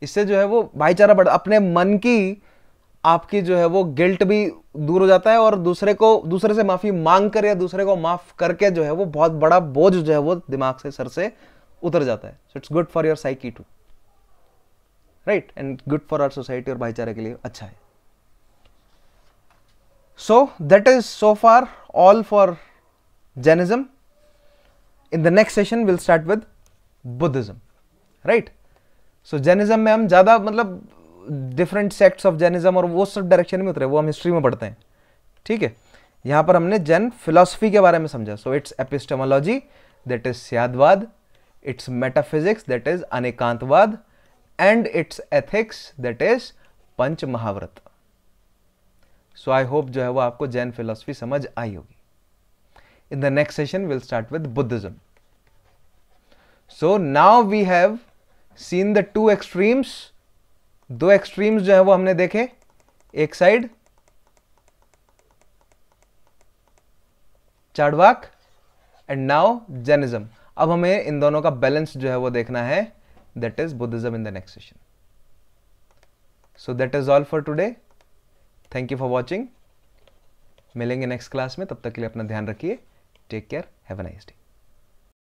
इससे जो है वो भाईचारा बढ़, अपने मन की आपकी जो है वो गिल्ट भी दूर हो जाता है, और दूसरे से माफी मांग कर या दूसरे को माफ करके जो है वो बहुत बड़ा बोझ जो है वो दिमाग से, सर से उतर जाता है। So it's good for your psyche too, right, and good for our society, और भाईचारे के लिए अच्छा है। So that is so far all for Jainism. In the next session we'll start with Buddhism, right? So Jainism में हम ज़्यादा मतलब different sects of Jainism और वो सब डायरेक्शन में उतरे, वो हम हिस्ट्री में पढ़ते हैं, ठीक है। यहाँ पर हमने जैन फिलोसफी के बारे में समझा। So its epistemology, that is स्यादवाद, its metaphysics, that is अनेकांतवाद, and its ethics, that is पंच महाव्रत। सो आई होप जो है वो आपको जैन फिलोसफी समझ आई होगी। In the next session will start with Buddhism. So now we have seen the two extremes, दो एक्सट्रीम्स जो है वो हमने देखे, एक side Charvaka and now Jainism. अब हमें इन दोनों का बैलेंस जो है वो देखना है, that is Buddhism in the next session. So that is all for today. Thank you for watching. मिलेंगे नेक्स्ट क्लास में, तब तक के लिए अपना ध्यान रखिए। Take care, have a nice day.